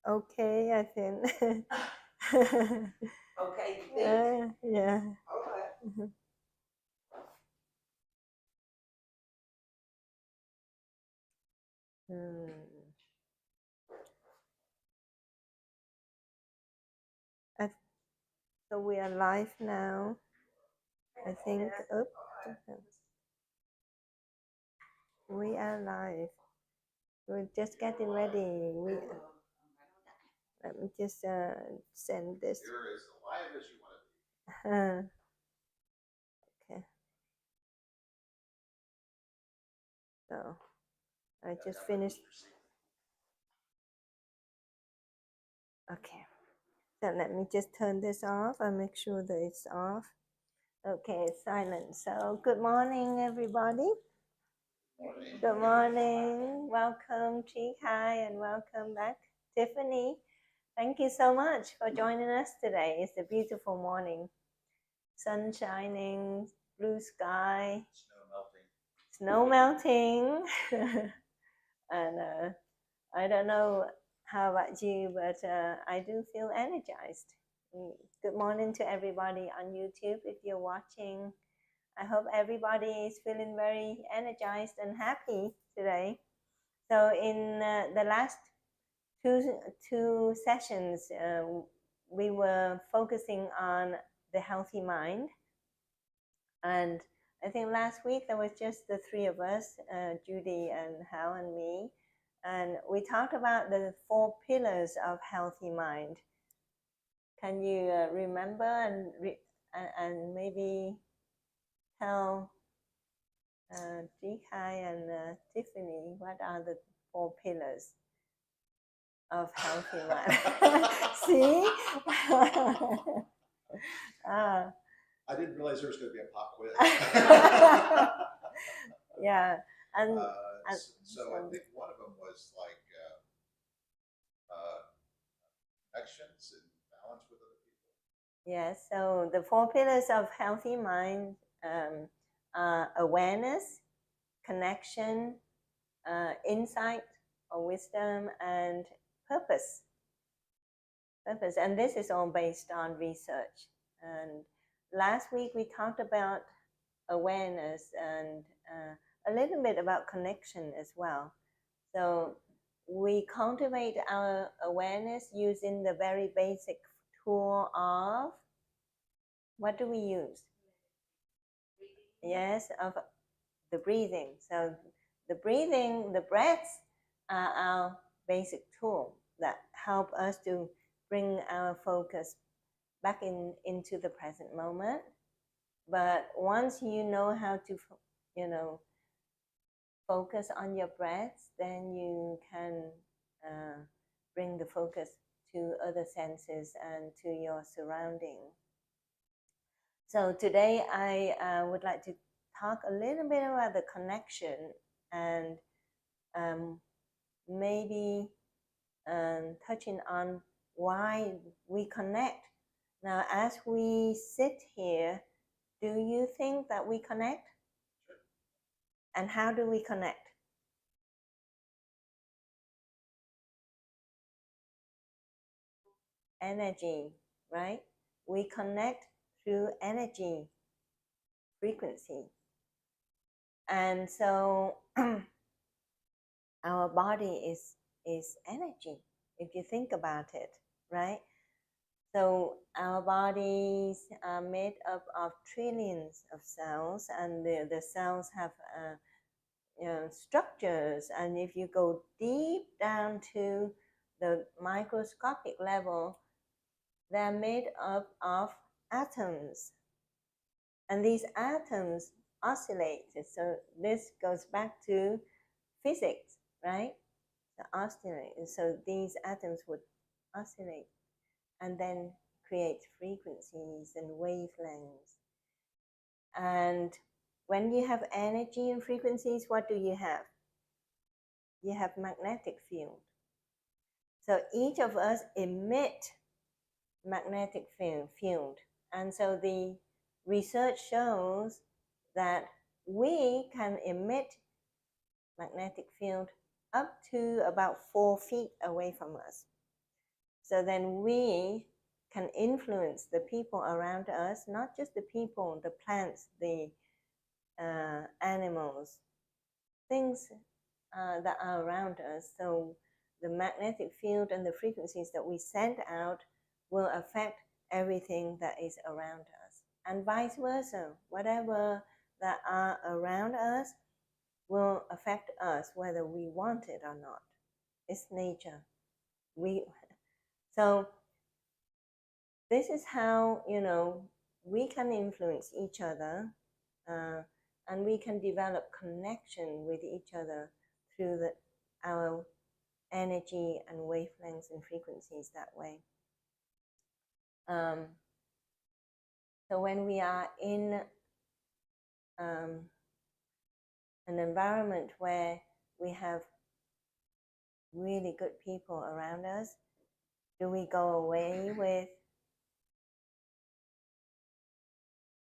okay, I think. Okay, you think? Yeah. Okay. Hmm. I, so we are live now. I think. Oops. We are live. We're just getting ready. Let me just send this. You're as live as you want to be. Okay. So I just finished. Okay. So let me just turn this off and make sure that it's off. Okay, it's silent. So good morning, everybody. Morning. Good morning. Welcome, Chi Kai, and welcome back, Tiffany. Thank you so much for joining us today. It's a beautiful morning. Sun shining, blue sky, snow melting. And I don't know how about you, but I do feel energized. Good morning to everybody on YouTube if you're watching. I hope everybody is feeling very energized and happy today. So in the last two sessions, we were focusing on the healthy mind. And I think last week there was just the three of us, Judy and Hal and me. And we talked about the 4 pillars of healthy mind. Can you remember and maybe tell Jikai and Tiffany what are the 4 pillars of healthy mind? See? I didn't realize there was going to be a pop quiz. Yeah, and so I think one of them was like connections and balance with other people. Yes, so the 4 pillars of healthy mind are awareness, connection, insight or wisdom, and purpose. Purpose, and this is all based on research. And last week we talked about awareness and a little bit about connection as well. So we cultivate our awareness using the very basic tool of, what do we use? Yes, of the breathing. So the breathing, the breaths are our basic tool that help us to bring our focus back into the present moment. But once you know how to, focus on your breath, then you can bring the focus to other senses and to your surrounding. So today I would like to talk a little bit about the connection and maybe touching on why we connect. Now, as we sit here, do you think that we connect? And how do we connect? Energy, right? We connect through energy, frequency. And so our body is energy, if you think about it, right? So our bodies are made up of trillions of cells, and the cells have structures. And if you go deep down to the microscopic level, they're made up of atoms. And these atoms oscillate. So this goes back to physics, right? The oscillate. So these atoms would oscillate and then create frequencies and wavelengths. And when you have energy and frequencies, what do you have? You have magnetic field. So each of us emit magnetic field. And so the research shows that we can emit magnetic field up to about 4 feet away from us. So then we can influence the people around us, not just the people, the plants, the animals, things that are around us. So the magnetic field and the frequencies that we send out will affect everything that is around us, and vice versa. Whatever that are around us will affect us whether we want it or not. It's nature. So this is how we can influence each other, and we can develop connection with each other through our energy and wavelengths and frequencies that way. So when we are in an environment where we have really good people around us, do we go away with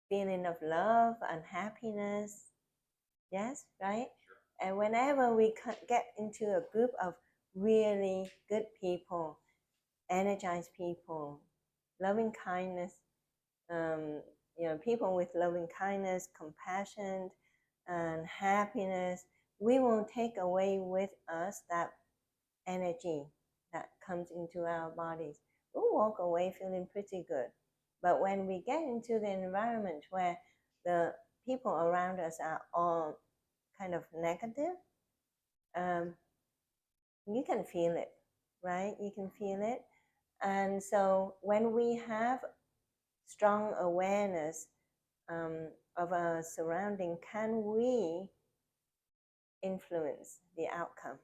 feeling of love and happiness? Yes, right? Sure. And whenever we get into a group of really good people, energized people, loving kindness, people with loving kindness, compassion, and happiness, we will take away with us that energy that comes into our bodies. We'll walk away feeling pretty good. But when we get into the environment where the people around us are all kind of negative, you can feel it, right? You can feel it. And so when we have strong awareness of our surrounding, can we influence the outcome?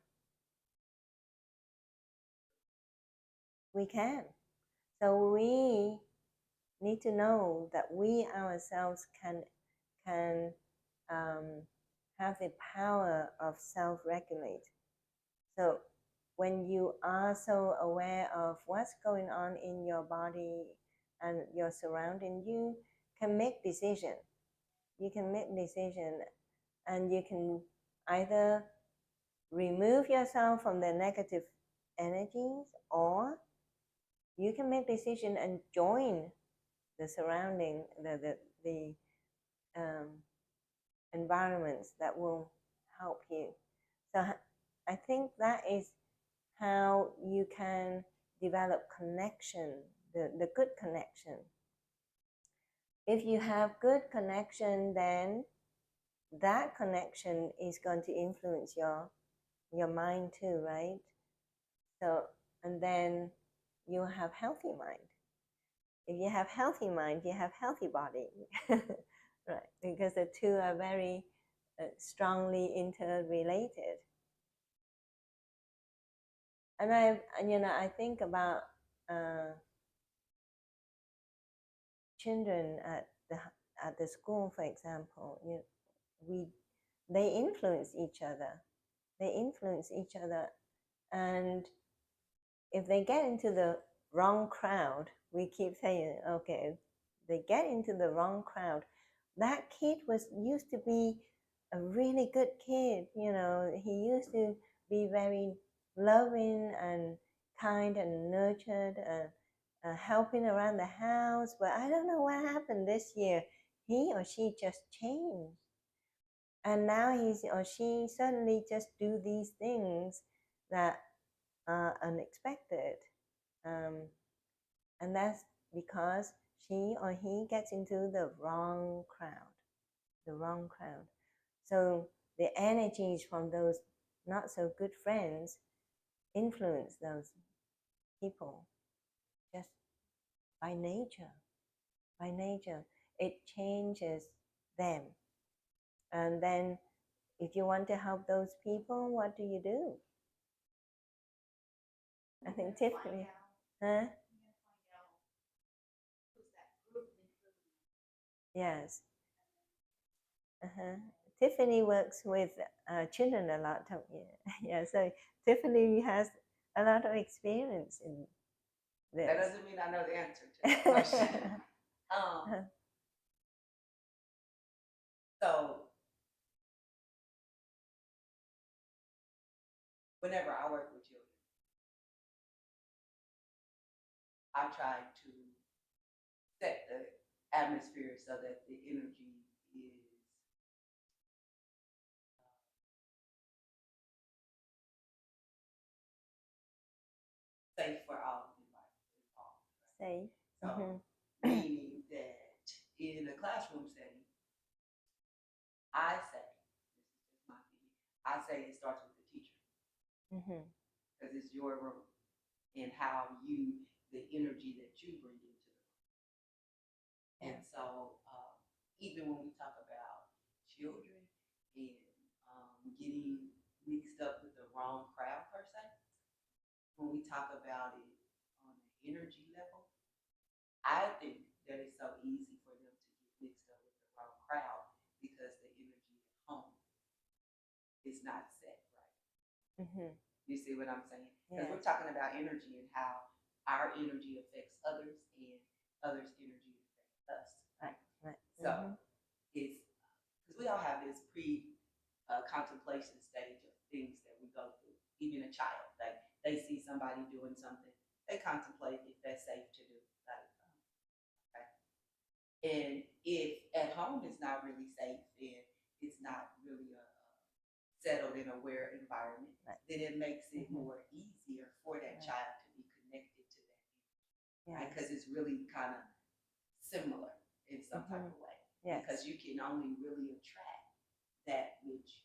We can. So we need to know that we ourselves can have the power of self-regulate. So when you are so aware of what's going on in your body and your surrounding, you can make decision. You can make decision, and you can either remove yourself from the negative energies, or you can make decision and join the surrounding, the environments that will help you. So I think that is how you can develop connection, the good connection. If you have good connection, then that connection is going to influence your mind too, right? So, and then you have healthy mind. If you have healthy mind, you have healthy body, right? Because the two are very strongly interrelated. And I think about children at the school, for example. They influence each other. They influence each other, and if they get into the wrong crowd, we keep saying, okay, they get into the wrong crowd. That kid used to be a really good kid. He used to be very loving and kind and nurtured and helping around the house. But I don't know what happened this year. He or she just changed. And now he or she suddenly just do these things that are unexpected. And that's because she or he gets into the wrong crowd. The wrong crowd. So the energies from those not so good friends influence those people just by nature. By nature, it changes them. And then if you want to help those people, what do you do? I think Tiffany, huh? Yes. Uh-huh. Tiffany works with children a lot, don't you? Yeah, so Tiffany has a lot of experience in this. That doesn't mean I know the answer to the question. So whenever I work with children, I try to set the atmosphere so that the energy is safe for all involved. Safe. So, Mm-hmm. meaning that in a classroom setting, I say, this is just my opinion, I say it starts with the teacher Mm-hmm. because it's your room and how you, the energy that you bring into the room. And so, even when we talk about children and getting mixed up with the wrong crowd per se, when we talk about it on an energy level, I think that it's so easy for them to get mixed up with the wrong crowd because the energy at home is not set right. Mm-hmm. You see what I'm saying? Because Yeah. we're talking about energy and how our energy affects others and others' energy affects us. Right. Right. So it's because we all have this contemplation stage of things that we go through. Even a child, like they see somebody doing something, they contemplate if that's safe to do. Like, okay. And if at home it's not really safe and it's not really a settled and aware environment, Right. then it makes it Mhm. more easier for that Right. child to be connected to that energy, Yeah. right? Because it's really kind of similar in some type of way. Yes. Because you can only really attract that which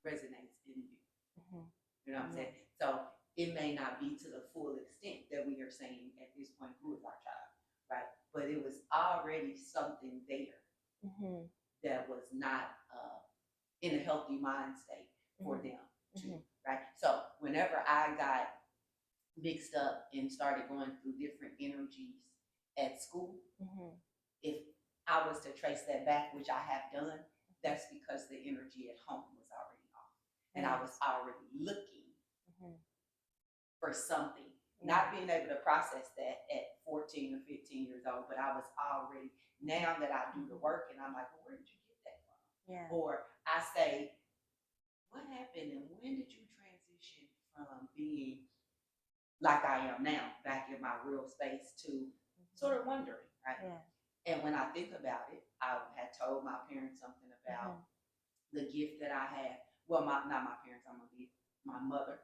resonates in you. Mm-hmm. You know what I'm saying? So it may not be to the full extent that we are saying at this point, who is our child, right? But it was already something there Mm-hmm. that was not in a healthy mind state for Mhm. them too, Mhm. right? So whenever I got mixed up and started going through different energies at school, Mm-hmm. if I was to trace that back, which I have done, that's because the energy at home was already off. And I was already looking Mm-hmm. for something, Yeah. not being able to process that at 14 or 15 years old, but I was already, now that I do the work and I'm like, well, where did you get that from? Yeah. Or I say, what happened and when did you transition from being like I am now, back in my real space, to sort of wondering, right? Yeah. And when I think about it, I had told my parents something about the gift that I had. Well, not my parents, I'm gonna be my mother,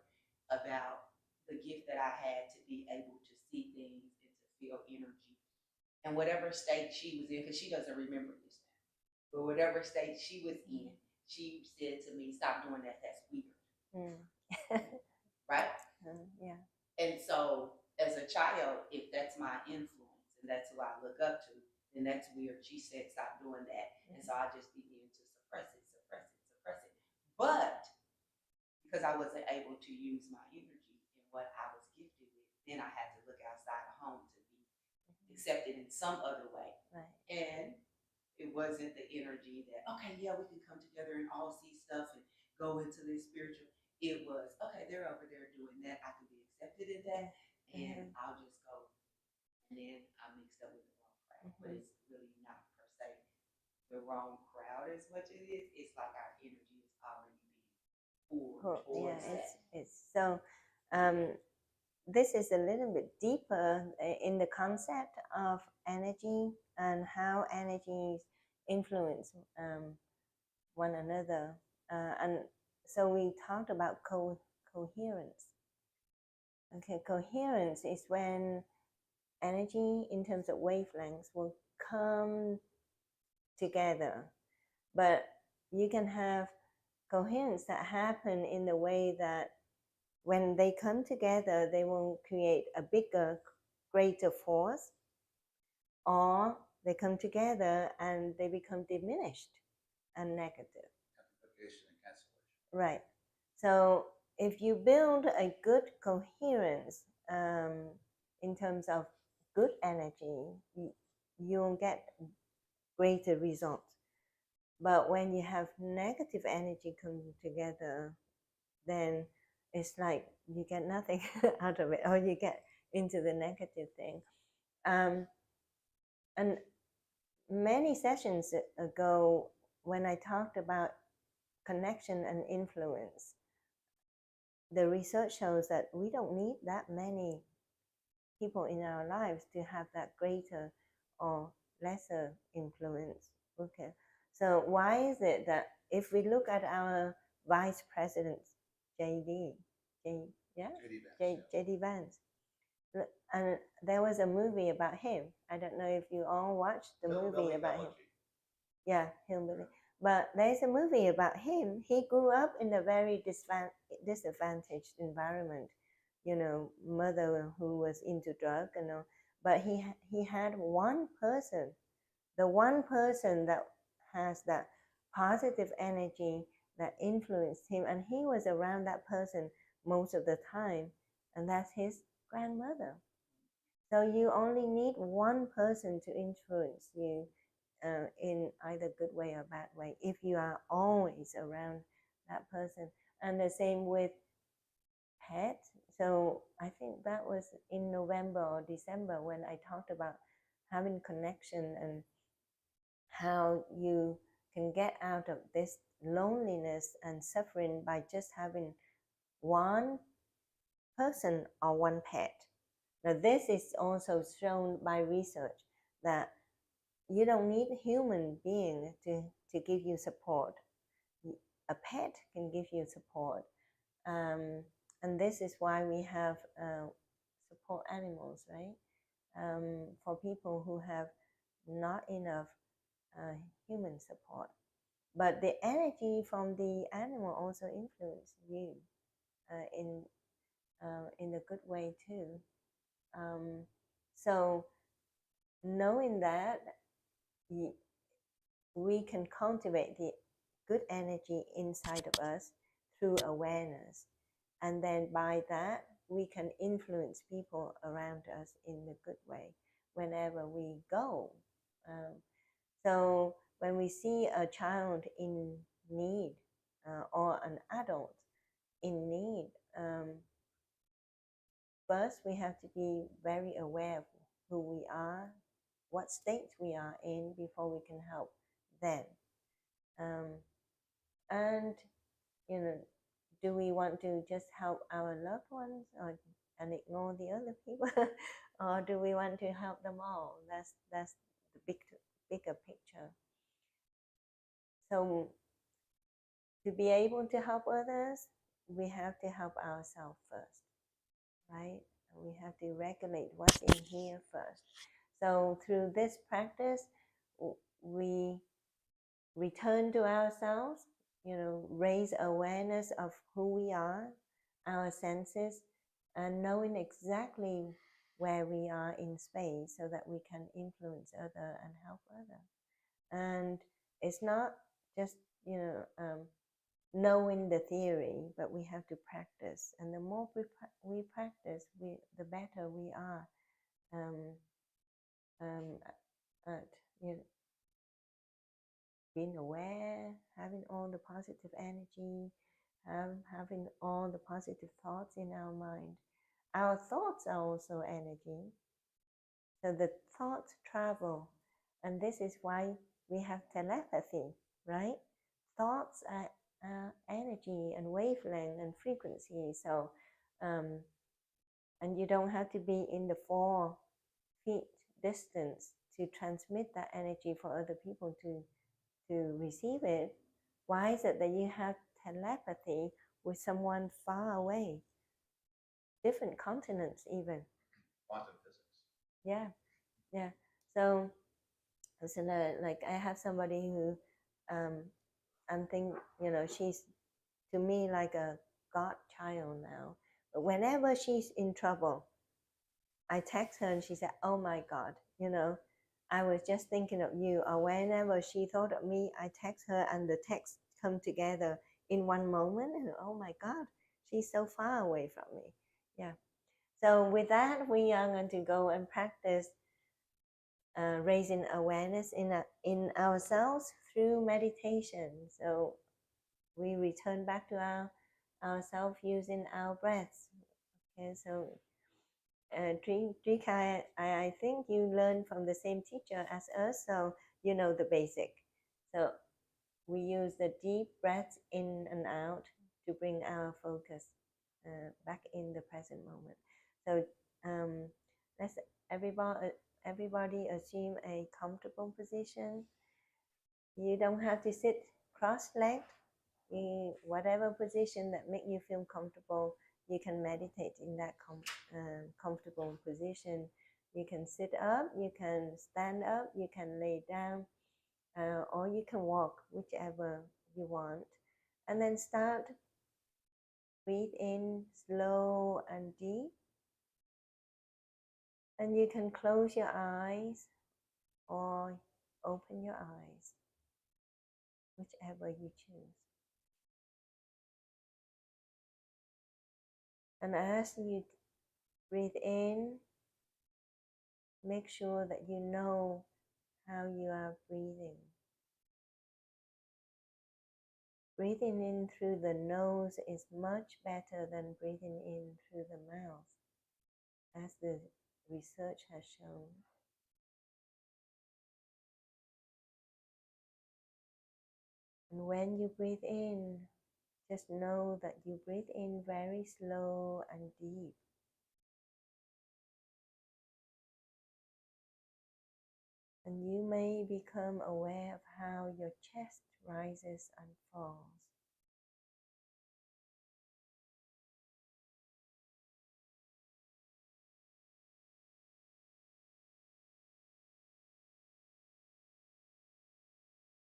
about the gift that I had to be able to see things and to feel energy. And whatever state she was in, because she doesn't remember this now, but whatever state she was in, she said to me, stop doing that, that's weird. Right? Yeah. And so as a child, if that's my influence and that's who I look up to, then that's weird. She said, stop doing that. And so I just began to suppress it, suppress it, suppress it. But because I wasn't able to use my energy in what I was gifted with, then I had to look outside of home to be accepted in some other way. Right. And it wasn't the energy that, okay, yeah, we can come together and all see stuff and go into this spiritual. It was, okay, they're over there doing that. I can be accepted in that. And I'll just go. And then I'm mixed up with the wrong crowd. But it's really not per se the wrong crowd as much as it is. It's like our energy is already being pulled towards that. It's so this is a little bit deeper in the concept of energy and how energies influence one another. And so we talked about coherence. Okay, coherence is when energy in terms of wavelengths will come together, but you can have coherence that happen in the way that when they come together, they will create a bigger, greater force, or they come together and they become diminished and negative. Amplification and cancellation. Right. So if you build a good coherence in terms of good energy, you'll get greater results. But when you have negative energy coming together, then it's like you get nothing out of it, or you get into the negative thing. And many sessions ago, when I talked about connection and influence, the research shows that we don't need that many people in our lives to have that greater or lesser influence. Okay, so why is it that if we look at our vice president, JD, yeah, JD Vance, and there was a movie about him. I don't know if you all watched the movie about him. Yeah, Hillbilly. But there's a movie about him. He grew up in a very disadvantaged environment, you know, mother who was into drug, you know. But he had one person, the one person that has that positive energy that influenced him, and he was around that person most of the time, and that's his grandmother. So you only need one person to influence you in either good way or bad way if you are always around that person. And the same with pet. So I think that was in November or December when I talked about having connection and how you can get out of this loneliness and suffering by just having one person or one pet. Now this is also shown by research that you don't need a human being to give you support. A pet can give you support. And this is why we have support animals, right? For people who have not enough human support. But the energy from the animal also influences you in a good way too. So knowing that, we can cultivate the good energy inside of us through awareness. And then by that, we can influence people around us in a good way whenever we go. So when we see a child in need or an adult in need, first we have to be very aware of who we are, what state we are in before we can help them. And you know, do we want to just help our loved ones and ignore the other people, or do we want to help them all? That's the bigger picture. So to be able to help others, we have to help ourselves first, right? We have to regulate what's in here first. So through this practice, we return to ourselves, you know, raise awareness of who we are, our senses, and knowing exactly where we are in space so that we can influence other and help other. And it's not just, you know, knowing the theory, but we have to practice. And the more we practice, the better we are at, you know, being aware, having all the positive energy, having all the positive thoughts in our mind. Our thoughts are also energy. So the thoughts travel. And this is why we have telepathy, right? Thoughts are energy and wavelength and frequency. So, and you don't have to be in the 4 feet distance to transmit that energy for other people to receive it. Why is it that you have telepathy with someone far away, different continents even? Quantum physics. Yeah. So like I have somebody who I'm thinking, you know, she's to me like a godchild now. But whenever she's in trouble, I text her and she said, "Oh my God, you know, I was just thinking of you." Or whenever she thought of me, I text her and the texts come together in one moment. And oh my God, she's so far away from me. Yeah. So with that, we are going to go and practice raising awareness in ourselves through meditation. So we return back to ourselves using our breaths. Okay, so Trika, I think you learned from the same teacher as us, so you know the basic. So we use the deep breaths in and out to bring our focus back in the present moment. So Let's everybody assume a comfortable position. You don't have to sit cross-legged. Whatever position that make you feel comfortable, you can meditate in that comfortable position. You can sit up, you can stand up, you can lay down, or you can walk, whichever you want. And then start, breathe in slow and deep. And you can close your eyes or open your eyes, whichever you choose. And as you breathe in, make sure that you know how you are breathing. Breathing in through the nose is much better than breathing in through the mouth, as the research has shown. And when you breathe in, just know that you breathe in very slow and deep. And you may become aware of how your chest rises and falls.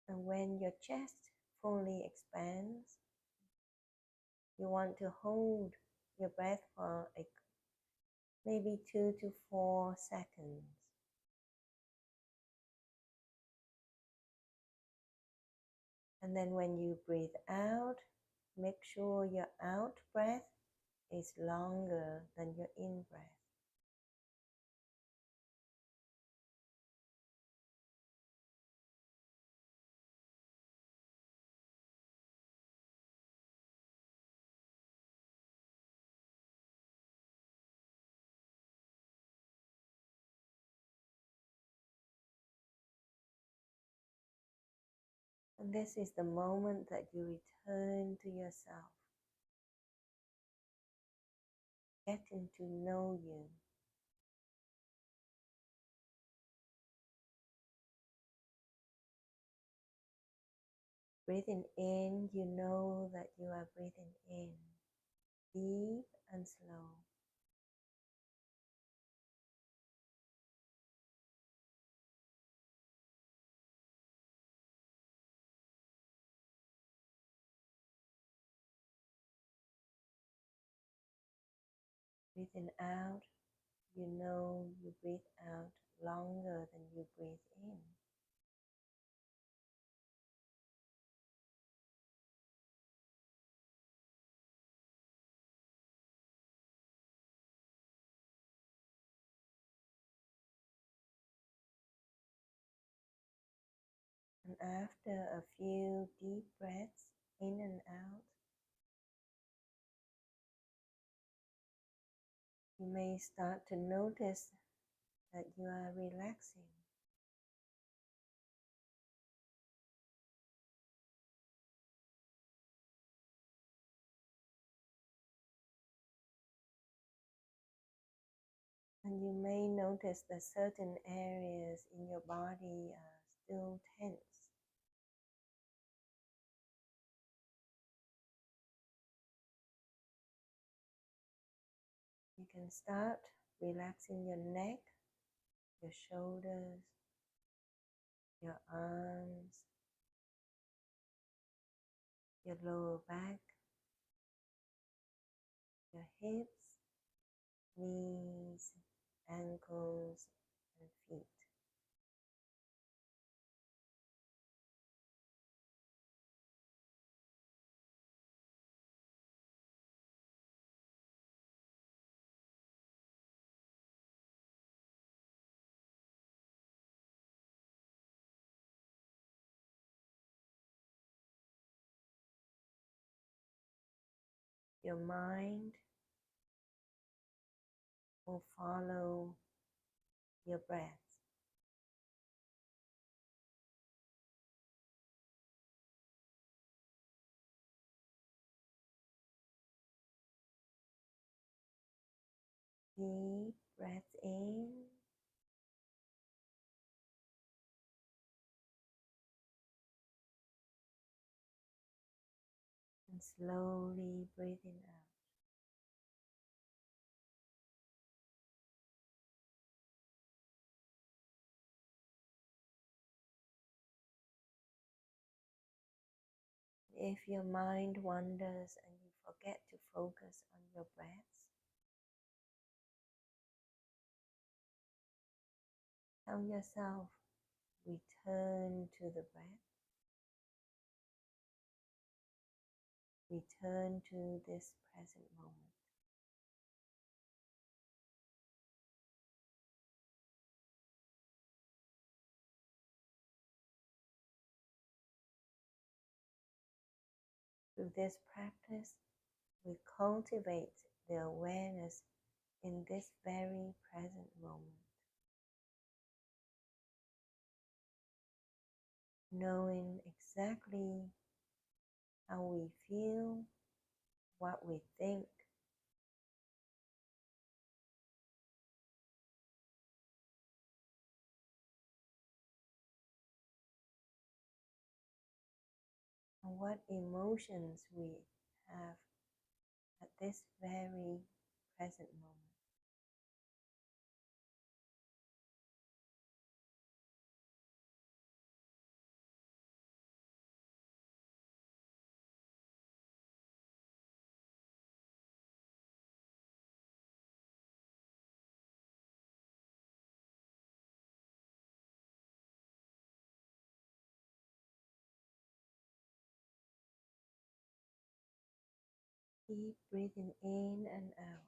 And when your chest fully expands, you want to hold your breath for maybe 2 to 4 seconds. And then when you breathe out, make sure your out breath is longer than your in breath. And this is the moment that you return to yourself, getting to know you. Breathing in, you know that you are breathing in, deep and slow. Breathing out, you know you breathe out longer than you breathe in. And after a few deep breaths in and out, you may start to notice that you are relaxing. And you may notice that certain areas in your body are still tense. You can start relaxing your neck, your shoulders, your arms, your lower back, your hips, knees, ankles, and feet. Your mind will follow your breath. Deep breath in. And slowly breathing out. If your mind wanders and you forget to focus on your breaths, tell yourself, return to the breath. Return to this present moment. Through this practice, we cultivate the awareness in this very present moment, knowing exactly how we feel, what we think, and what emotions we have at this very present moment. Keep breathing in and out.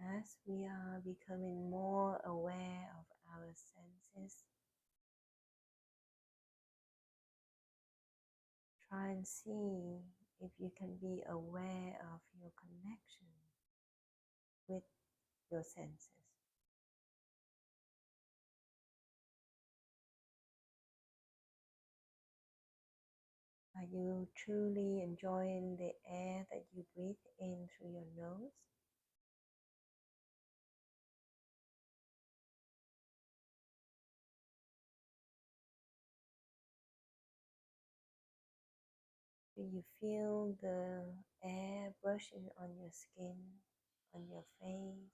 As we are becoming more aware of our senses, try and see if you can be aware of your connection with your senses. Are you truly enjoying the air that you breathe in through your nose? Do you feel the air brushing on your skin, on your face?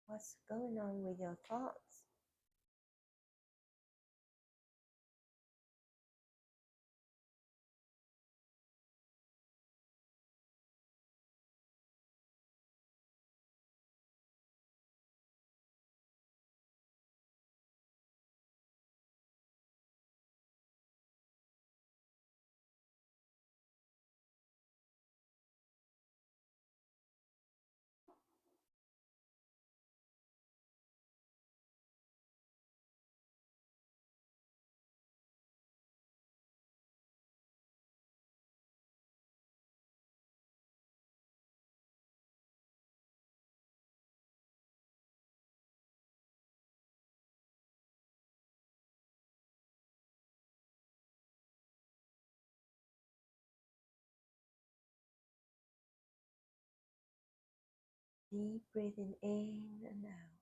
What's going on with your thoughts? Deep breathing in and out.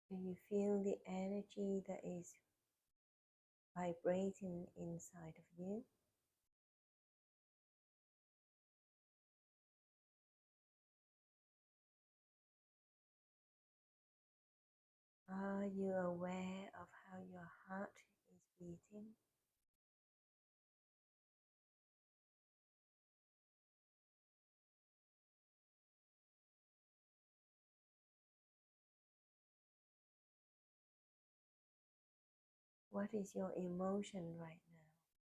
Do you feel the energy that is vibrating inside of you? Are you aware of how your heart is beating? What is your emotion right now?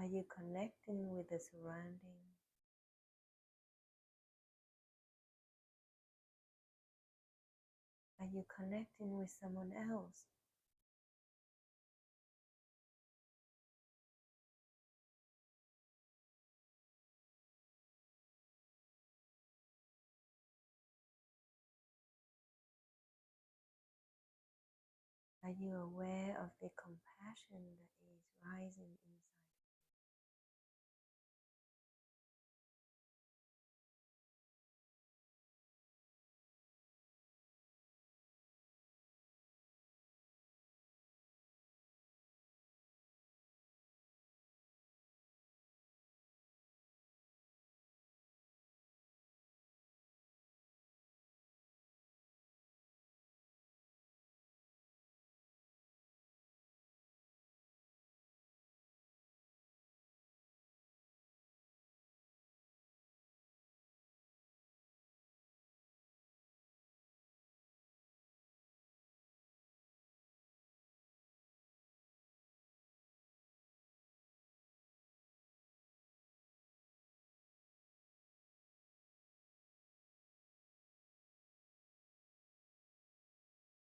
Are you connecting with the surrounding? Are you connecting with someone else? Are you aware of the compassion that is rising inside?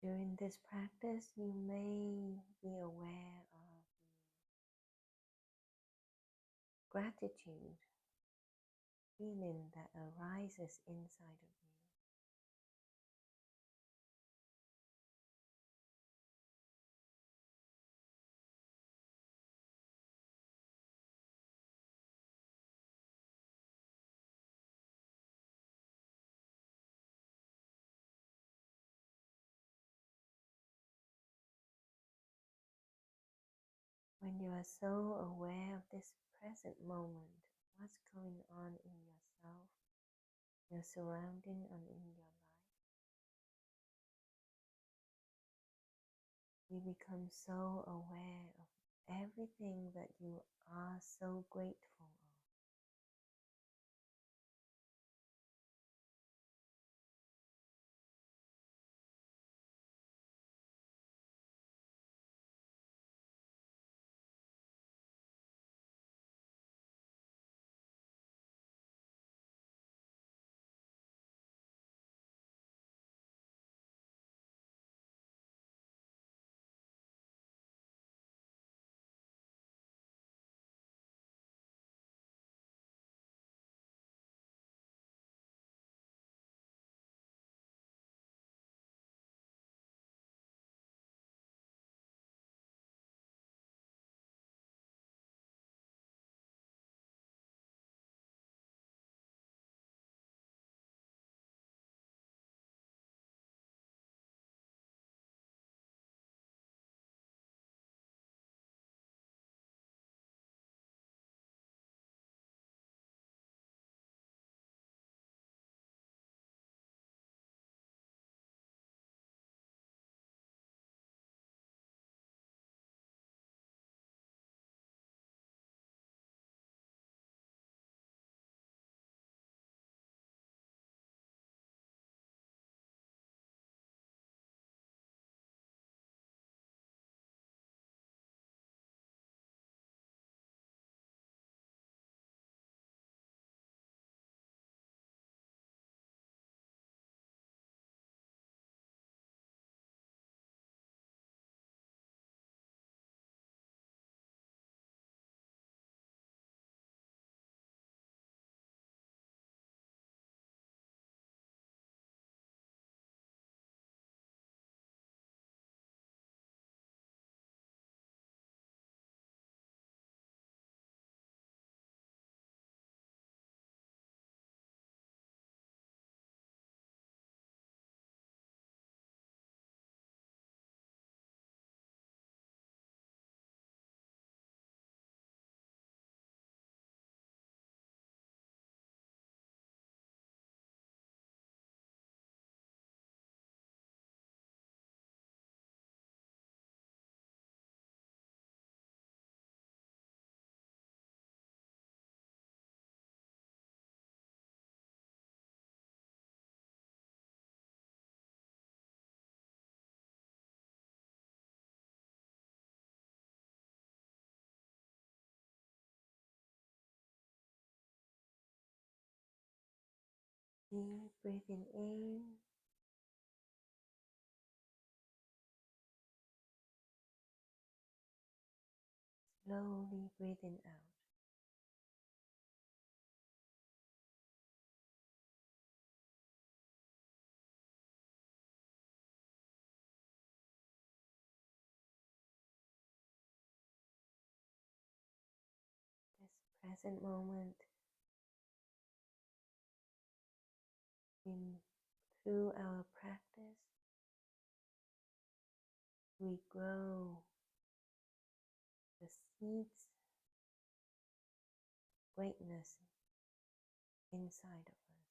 During this practice, you may be aware of the gratitude feeling that arises inside of you. When you are so aware of this present moment, what's going on in yourself, your surrounding, and in your life, you become so aware of everything that you are so grateful of. Deep breathing in. Slowly breathing out. This present moment, through our practice, we grow the seeds of greatness inside of us,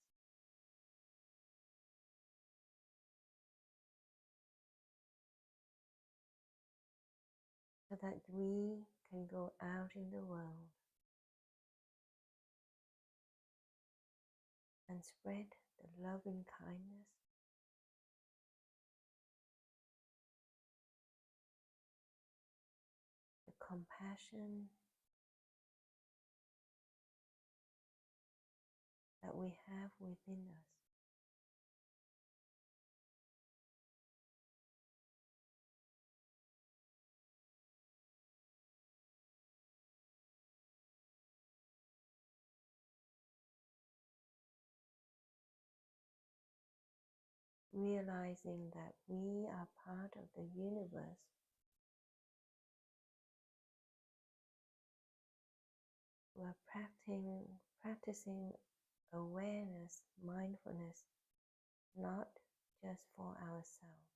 so that we can go out in the world and spread the love and kindness, the compassion that we have within us. Realizing that we are part of the universe, we are practicing awareness, mindfulness, not just for ourselves.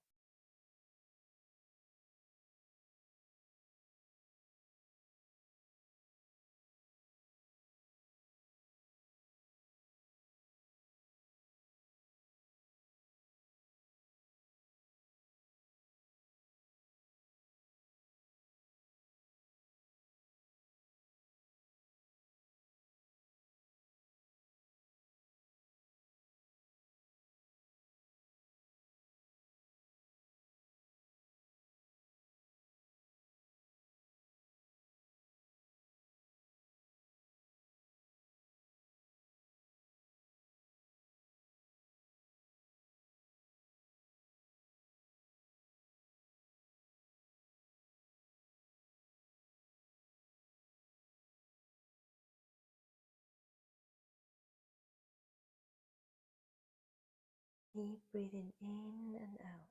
Keep breathing in and out.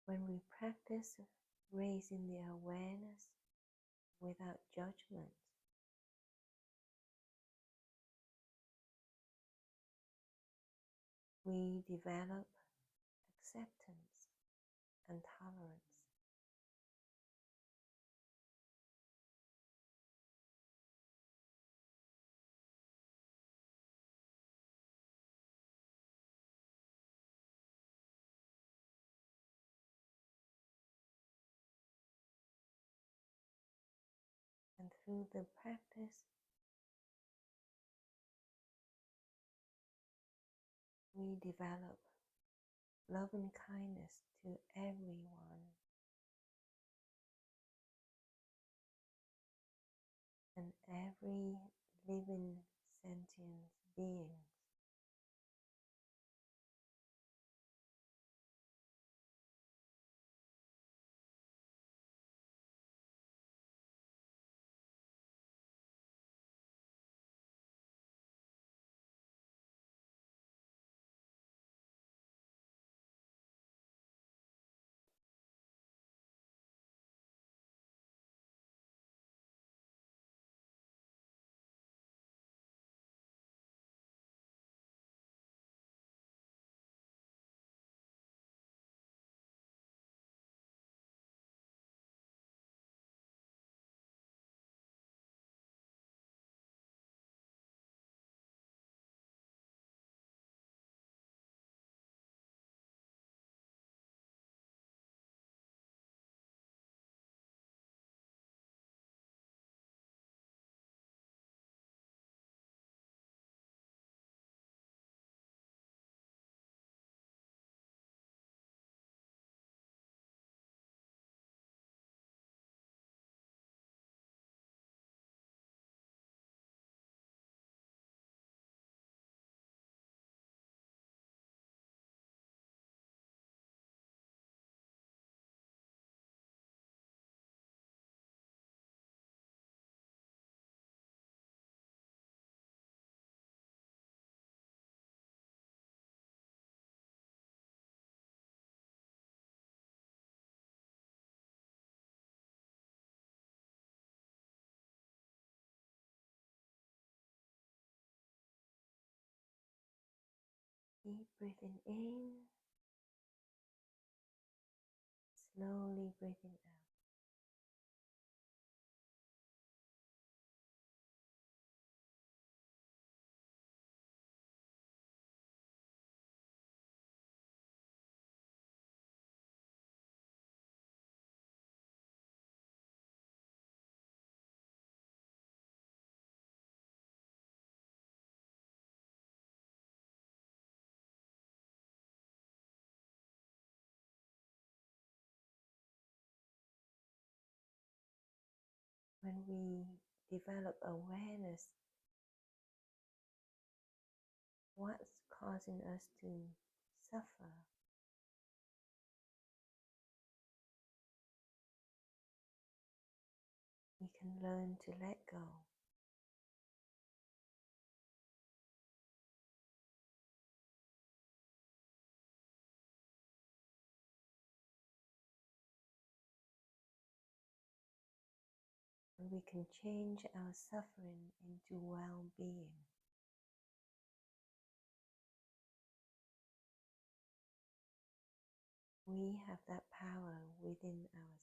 When we practice raising the awareness without judgment, we develop acceptance and tolerance. And through the practice, we develop love and kindness to everyone and every living sentient being. Keep breathing in, slowly breathing out. When we develop awareness, what's causing us to suffer, we can learn to let go. And we can change our suffering into well-being. We have that power within ourselves.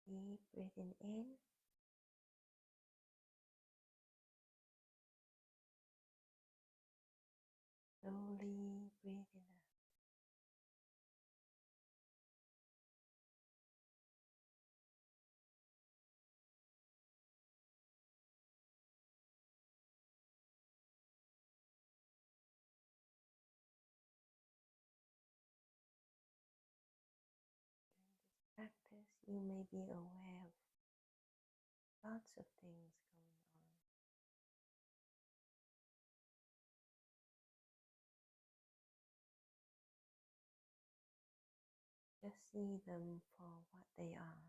Keep breathing in, slowly breathing out. Practice, you may be aware of lots of things going on. Just see them for what they are.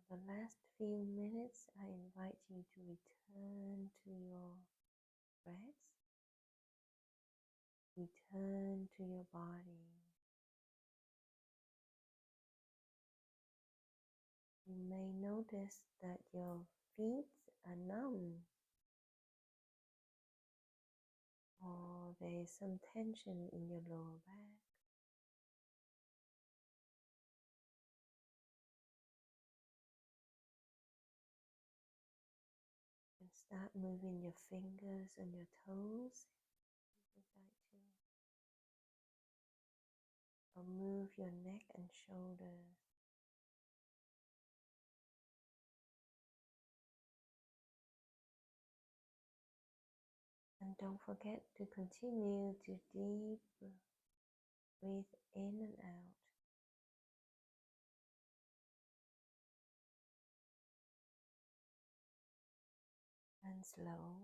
For the last few minutes, I invite you to return to your breath, return to your body. You may notice that your feet are numb, or there is some tension in your lower back. And start moving your fingers and your toes if you'd like to. Or move your neck and shoulders. And don't forget to continue to deep breathe in and out. slow.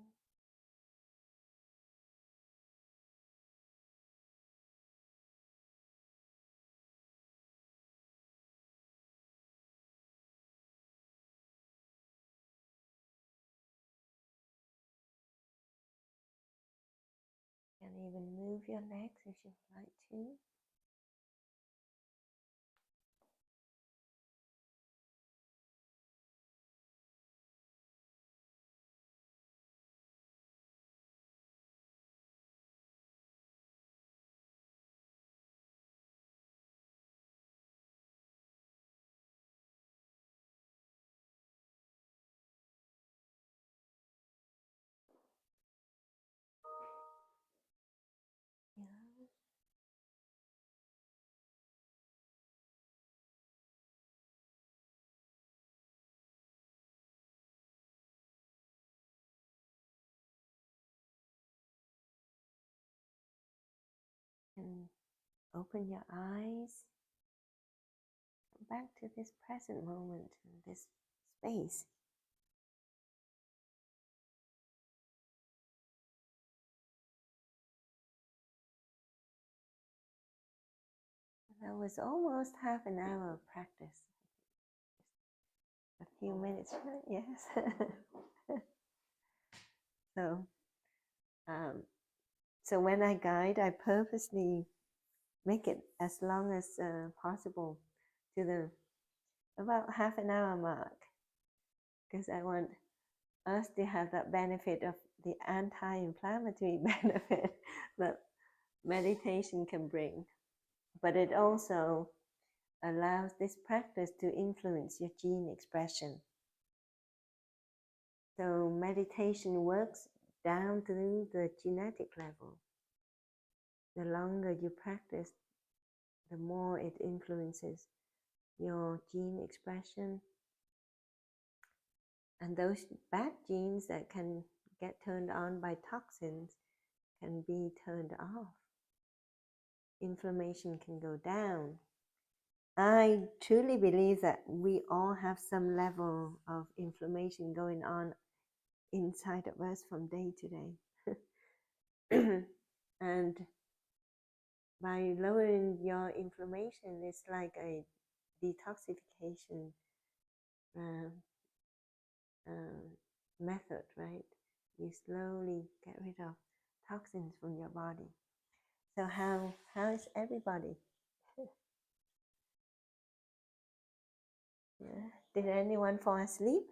You can even move your legs if you'd like to. Yeah. And open your eyes back to this present moment, this space. That was almost half an hour of practice. A few minutes, yes. So, so when I guide, I purposely make it as long as possible to the about half an hour mark, because I want us to have that benefit of the anti-inflammatory benefit that meditation can bring. But it also allows this practice to influence your gene expression. So meditation works down through the genetic level. The longer you practice, the more it influences your gene expression. And those bad genes that can get turned on by toxins can be turned off. Inflammation can go down. I truly believe that we all have some level of inflammation going on inside of us from day to day. And by lowering your inflammation, it's like a detoxification method, right? You slowly get rid of toxins from your body. So how is everybody? Yeah. Did anyone fall asleep?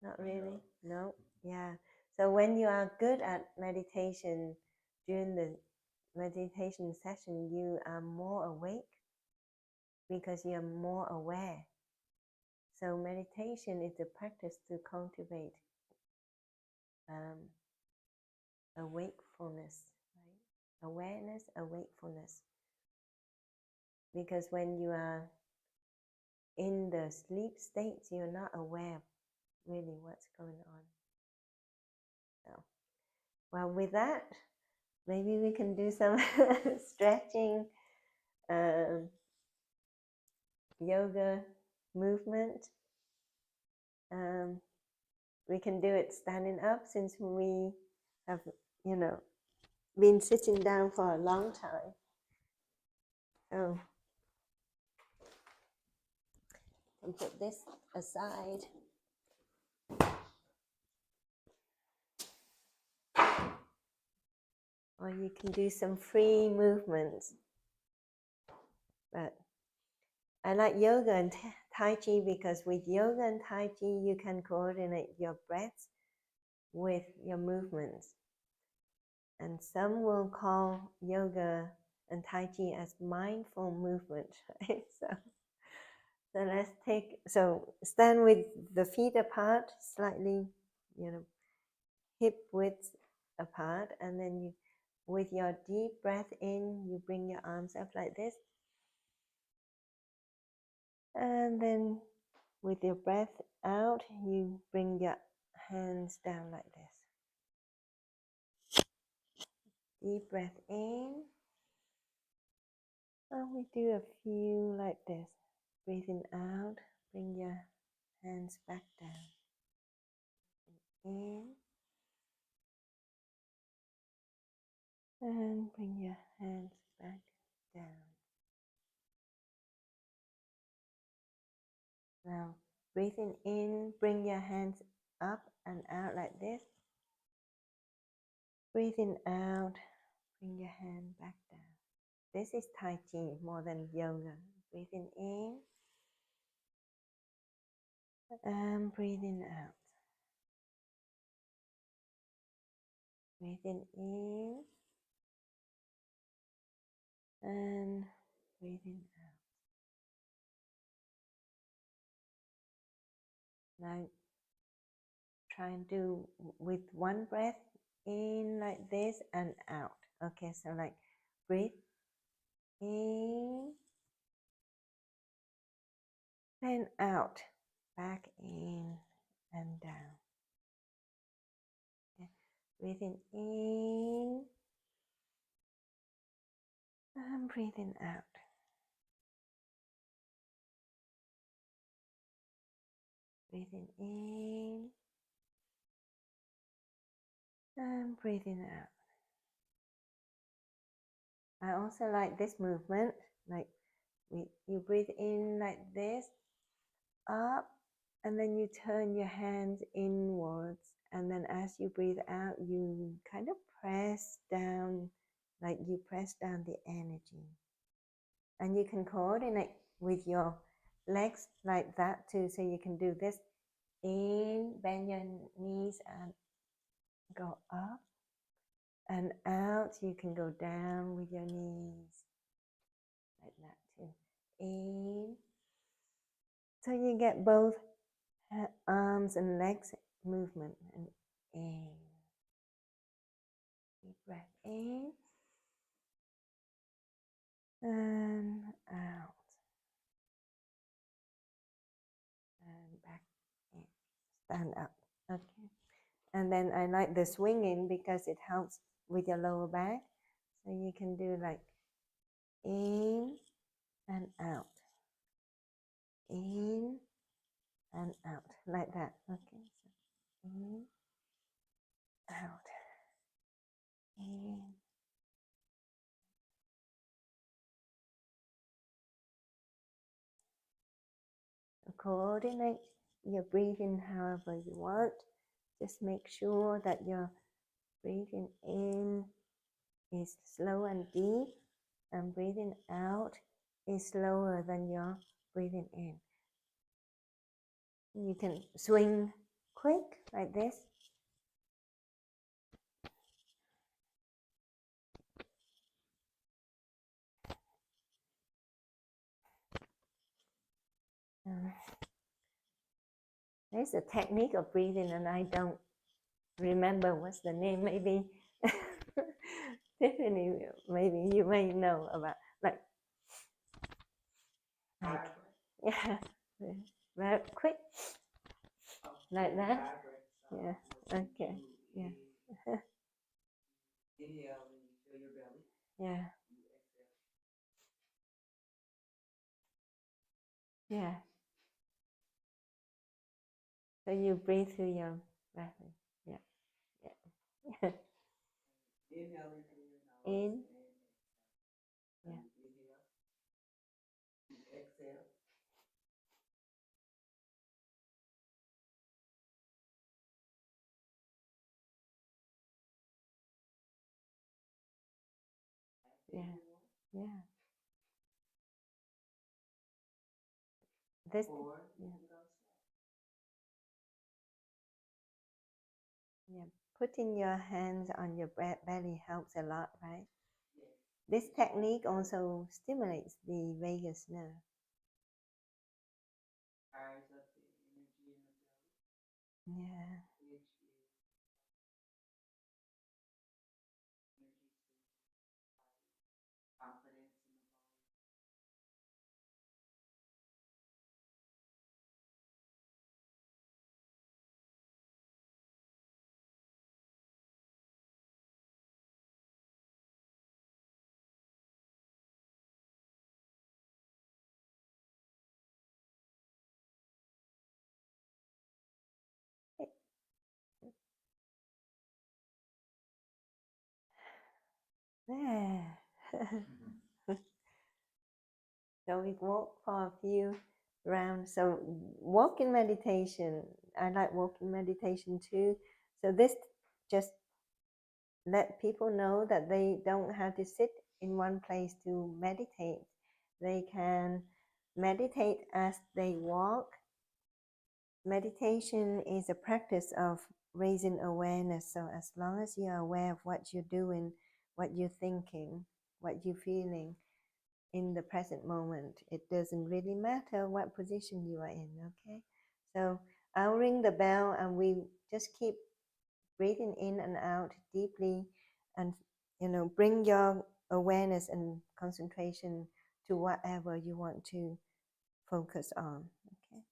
Not really? No? Yeah. So when you are good at meditation, during the meditation session, you are more awake because you are more aware. So meditation is a practice to cultivate awakefulness, right? Awareness, awakefulness. Because when you are in the sleep states, you're not aware really what's going on. So, well, with that, maybe we can do some stretching, yoga movement. We can do it standing up since we have, been sitting down for a long time. So, and put this aside. Or you can do some free movements. But I like yoga and Tai Chi because with yoga and Tai Chi, you can coordinate your breath with your movements. And some will call yoga and Tai Chi as mindful movement, right? So let's stand with the feet apart, slightly, hip width apart, and then with your deep breath in, you bring your arms up like this. And then with your breath out, you bring your hands down like this. Deep breath in. And we do a few like this. Breathing out, bring your hands back down. In. And bring your hands back down. Now, breathing in, bring your hands up and out like this. Breathing out, bring your hand back down. This is Tai Chi more than yoga. Breathing in and breathing out. Breathing in and breathing out. Now try and do with one breath in like this and out. Okay, so like breathe in, then out, back in and down. Okay. Breathing in and breathing out. Breathing in and breathing out. I also like this movement, like you breathe in like this, up, and then you turn your hands inwards, and then as you breathe out, you kind of press down, like you press down the energy. And you can coordinate with your legs like that too, so you can do this. In, bend your knees and go up, and out, you can go down with your knees, like that too. In, so you get both arms and legs movement, and in. Deep breath in and out and back in. Stand up. Okay. And then I like the swinging because it helps with your lower back. So you can do like in and out. In and out. Like that. Okay. So in, out. In. So coordinate your breathing however you want. Just make sure that your breathing in is slow and deep, and breathing out is slower than your breathing in. You can swing quick like this. There's a technique of breathing, and I don't remember what's the name. Maybe Tiffany, maybe you may know about like yeah, very quick, like that. Yeah. Okay. Yeah. Inhale and you fill your belly. Yeah. You exhale. Yeah. So you breathe through your breath. Yeah. Yeah. Inhale in through your nose. In. And Yeah. inhale. You exhale. Yeah. Yeah. This. Or you Yeah. can go slow. Yeah. Putting your hands on your belly helps a lot, right? Yes. This technique also stimulates the vagus nerve. Fires up the energy in the belly. Yeah. Which is energy to confidence in the body. There. So we walk for a few rounds. So walking meditation, I like walking meditation too. So this just let people know that they don't have to sit in one place to meditate. They can meditate as they walk. Meditation is a practice of raising awareness. So as long as you are aware of what you're doing, what you're thinking, what you're feeling in the present moment, it doesn't really matter what position you are in, okay? So I'll ring the bell and we just keep breathing in and out deeply, and bring your awareness and concentration to whatever you want to focus on, okay?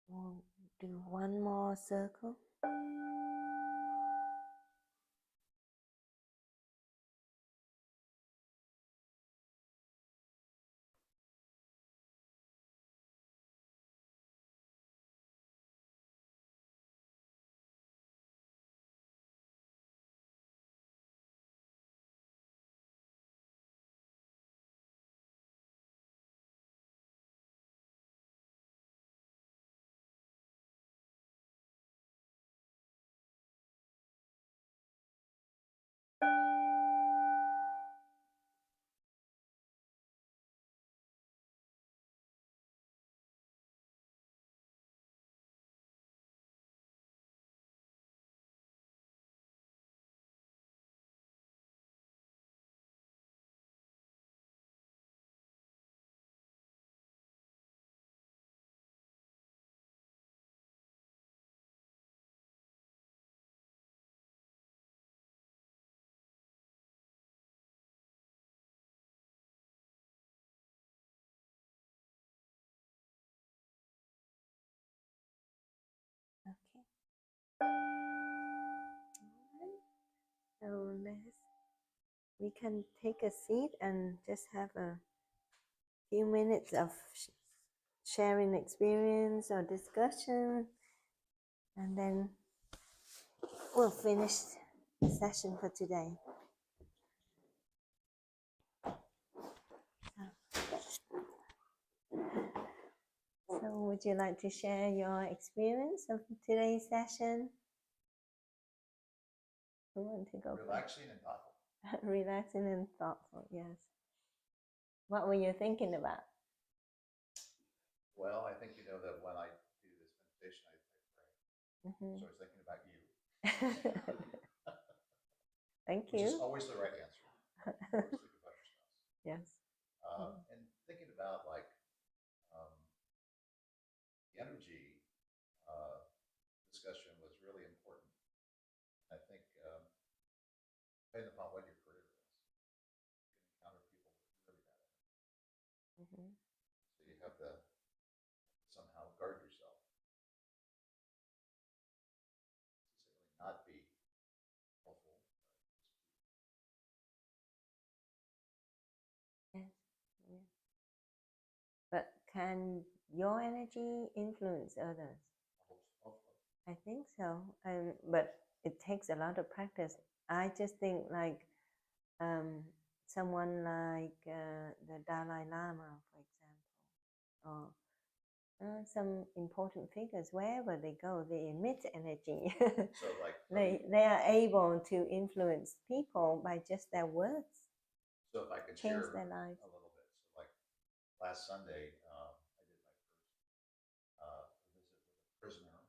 We'll do one more circle. Okay. So we can take a seat and just have a few minutes of sharing experience or discussion, and then we'll finish the session for today. would you like to share your experience of today's session? Who want to go? Relaxing and thoughtful. Relaxing and thoughtful, yes. What were you thinking about? Well, I think you know that when I do this meditation, I pray. Mm-hmm. So I was thinking about you. Thank Which is you. always the right answer. Always think about your spouse. Yes. And thinking about like the energy discussion was really important. I think depending upon what your career is, you can encounter people with really bad energy. Mm-hmm. So you have to somehow guard yourself. Necessarily not be helpful. Yes. Yes. But can your energy influence others? Hopefully. I think so. But it takes a lot of practice. I just think like someone like the Dalai Lama, for example, or some important figures, wherever they go, they emit energy. So like they are able to influence people by just their words. So if I could change share their lives a little bit. So like last Sunday, I did my first visit with a prisoner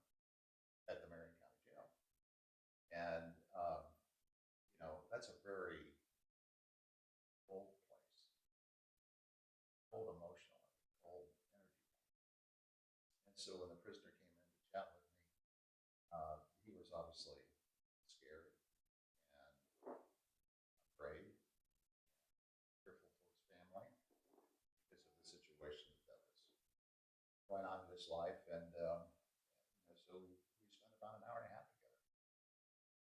at the Marion County Jail. And, that's a very cold place, cold emotionally, cold energy. And so when the prisoner came in to chat with me, he was obviously scared and afraid, fearful for his family because of the situation that was going on in his life. And so we spent about an hour and a half together,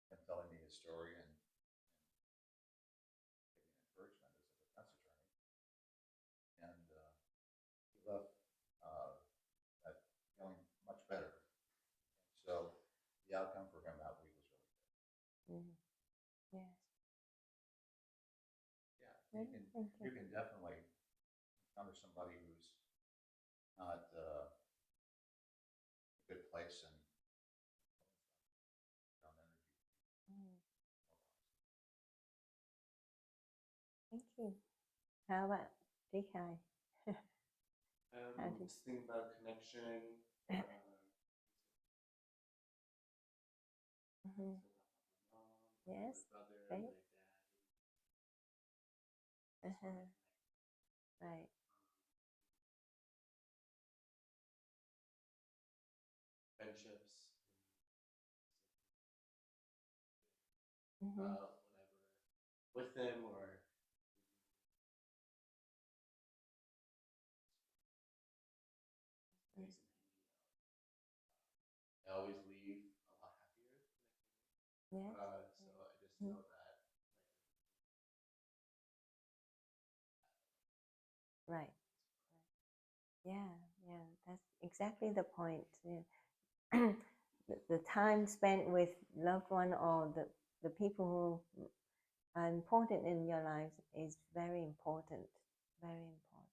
him telling me his story and giving encouragement as a defense attorney. And he left feeling much better. So the outcome for him that week was really good. Mm-hmm. Yes. Yeah, you can definitely encounter somebody who's not a good place and energy. Thank you. How about Dikai? Just thinking about connection. Mm-hmm. Yes. My brother, Right. my dad. Uh-huh. Right. Friendships. Mm-hmm. Whatever, with them or. I always leave a lot happier. Yes. So I just know that. Right. Yeah. Yeah. That's exactly the point. Yeah. the time spent with loved one or the people who are important in your lives is very important. Very important.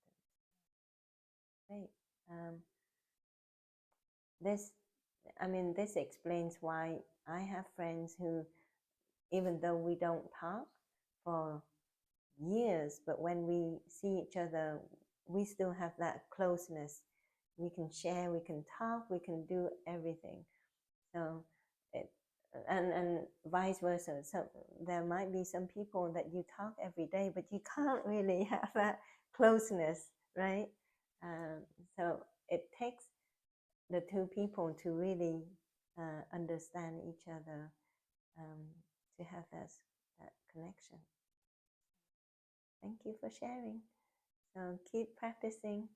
Great. This explains why I have friends who, even though we don't talk for years, but when we see each other, we still have that closeness. We can share, we can talk, we can do everything. So, and vice versa. So there might be some people that you talk every day, but you can't really have that closeness, right? So it takes the two people to really understand each other, to have that connection. Thank you for sharing. So keep practicing.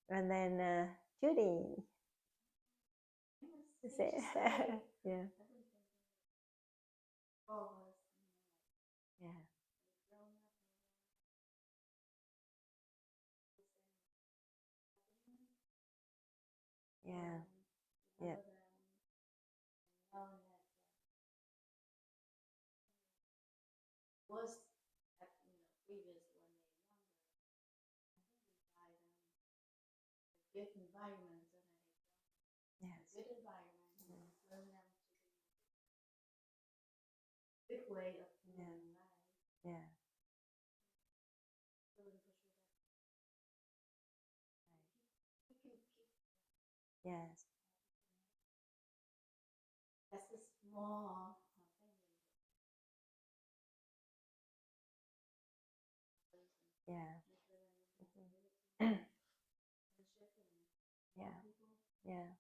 And then Judy. Yeah. Yeah. Yeah. Yeah. good environment, Yes. good environment, learn them to be good way of living life. Yeah. Really for sure that we can keep Yes. that's a small Yeah. Yeah. Yeah.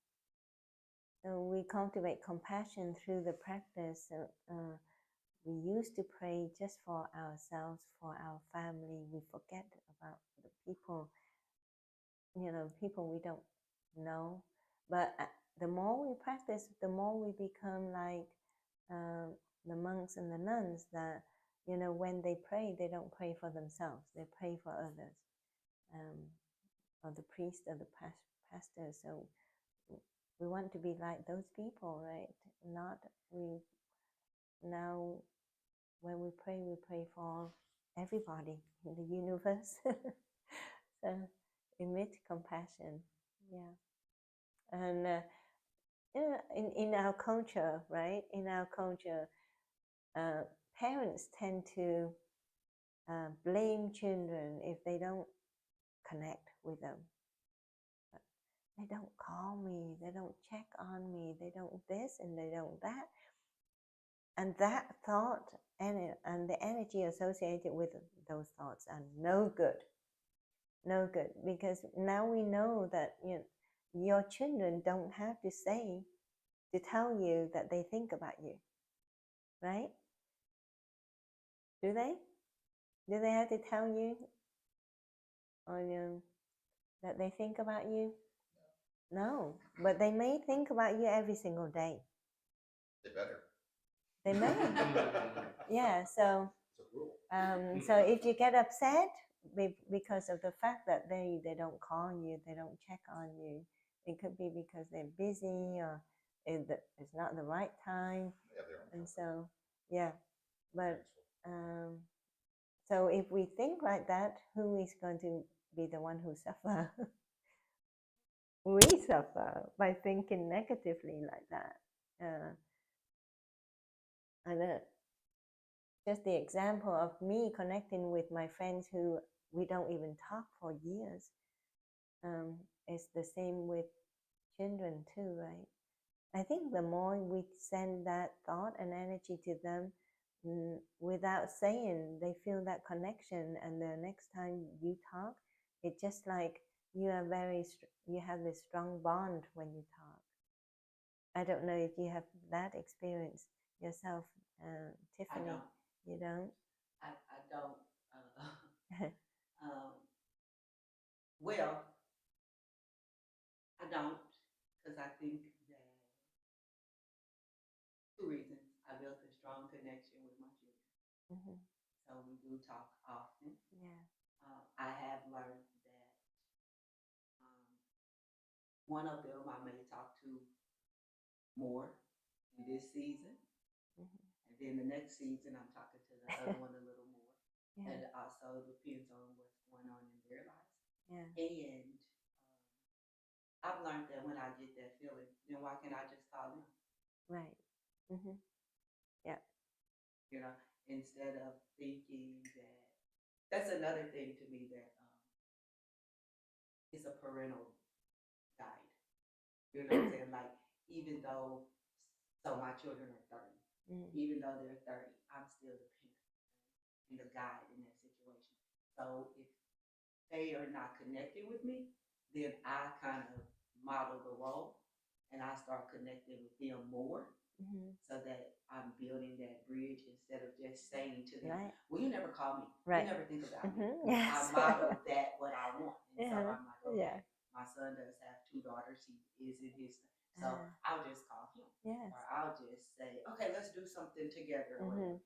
So we cultivate compassion through the practice. We used to pray just for ourselves, for our family. We forget about the people, people we don't know. But the more we practice, the more we become like the monks and the nuns that, when they pray, they don't pray for themselves. They pray for others, or the priest or the pastor. So we want to be like those people, right? Now when we pray for everybody in the universe. So emit compassion, yeah. And in our culture, right? In our culture, parents tend to blame children if they don't connect with them. They don't call me, they don't check on me, they don't this and they don't that. And that thought and the energy associated with those thoughts are no good. No good, because now we know that your children don't have to say, to tell you that they think about you, right? Do they? Do they have to tell you, or that they think about you? No, but they may think about you every single day. They better. They may. Yeah. So. It's a rule. So if you get upset because of the fact that they don't call you, they don't check on you, it could be because they're busy or it's not the right time. They have their own And comfort. so, yeah. But so if we think like that, who is going to be the one who suffer? We suffer by thinking negatively like that. And just the example of me connecting with my friends who we don't even talk for years. It's the same with children too, right? I think the more we send that thought and energy to them, without saying, they feel that connection, and the next time you talk, it's just like you have this strong bond when you talk. I don't know if you have that experience yourself, Tiffany. I don't. You don't? I don't. Well, I don't, because I think that two reasons. I built a strong connection with my children. Mm-hmm. So we do talk often. Yeah. I have learned that one of them I may talk to more in this season. Mm-hmm. And then the next season I'm talking to the other one a little more. Yeah. And it also depends on what's going on in their lives. Yeah. And I've learned that when I get that feeling, then why can't I just call them? Right. Mm-hmm. Yeah. Instead of thinking that's another thing to me that it's a parental guide. You know what I'm saying? Like, even though, so my children are 30, even though they're 30, I'm still the parent and the guide in that situation. So if they are not connected with me, then I kind of model the role and I start connecting with them more, so that I'm building that bridge instead of just saying to them, right. Well, you never call me. Right. You never think about me. Yes. I model that what I want. And so Yeah. I'm like, okay, Yeah. my son does have 2 daughters. He is in his, so I'll just call him. Yes. Or I'll just say, okay, let's do something together. And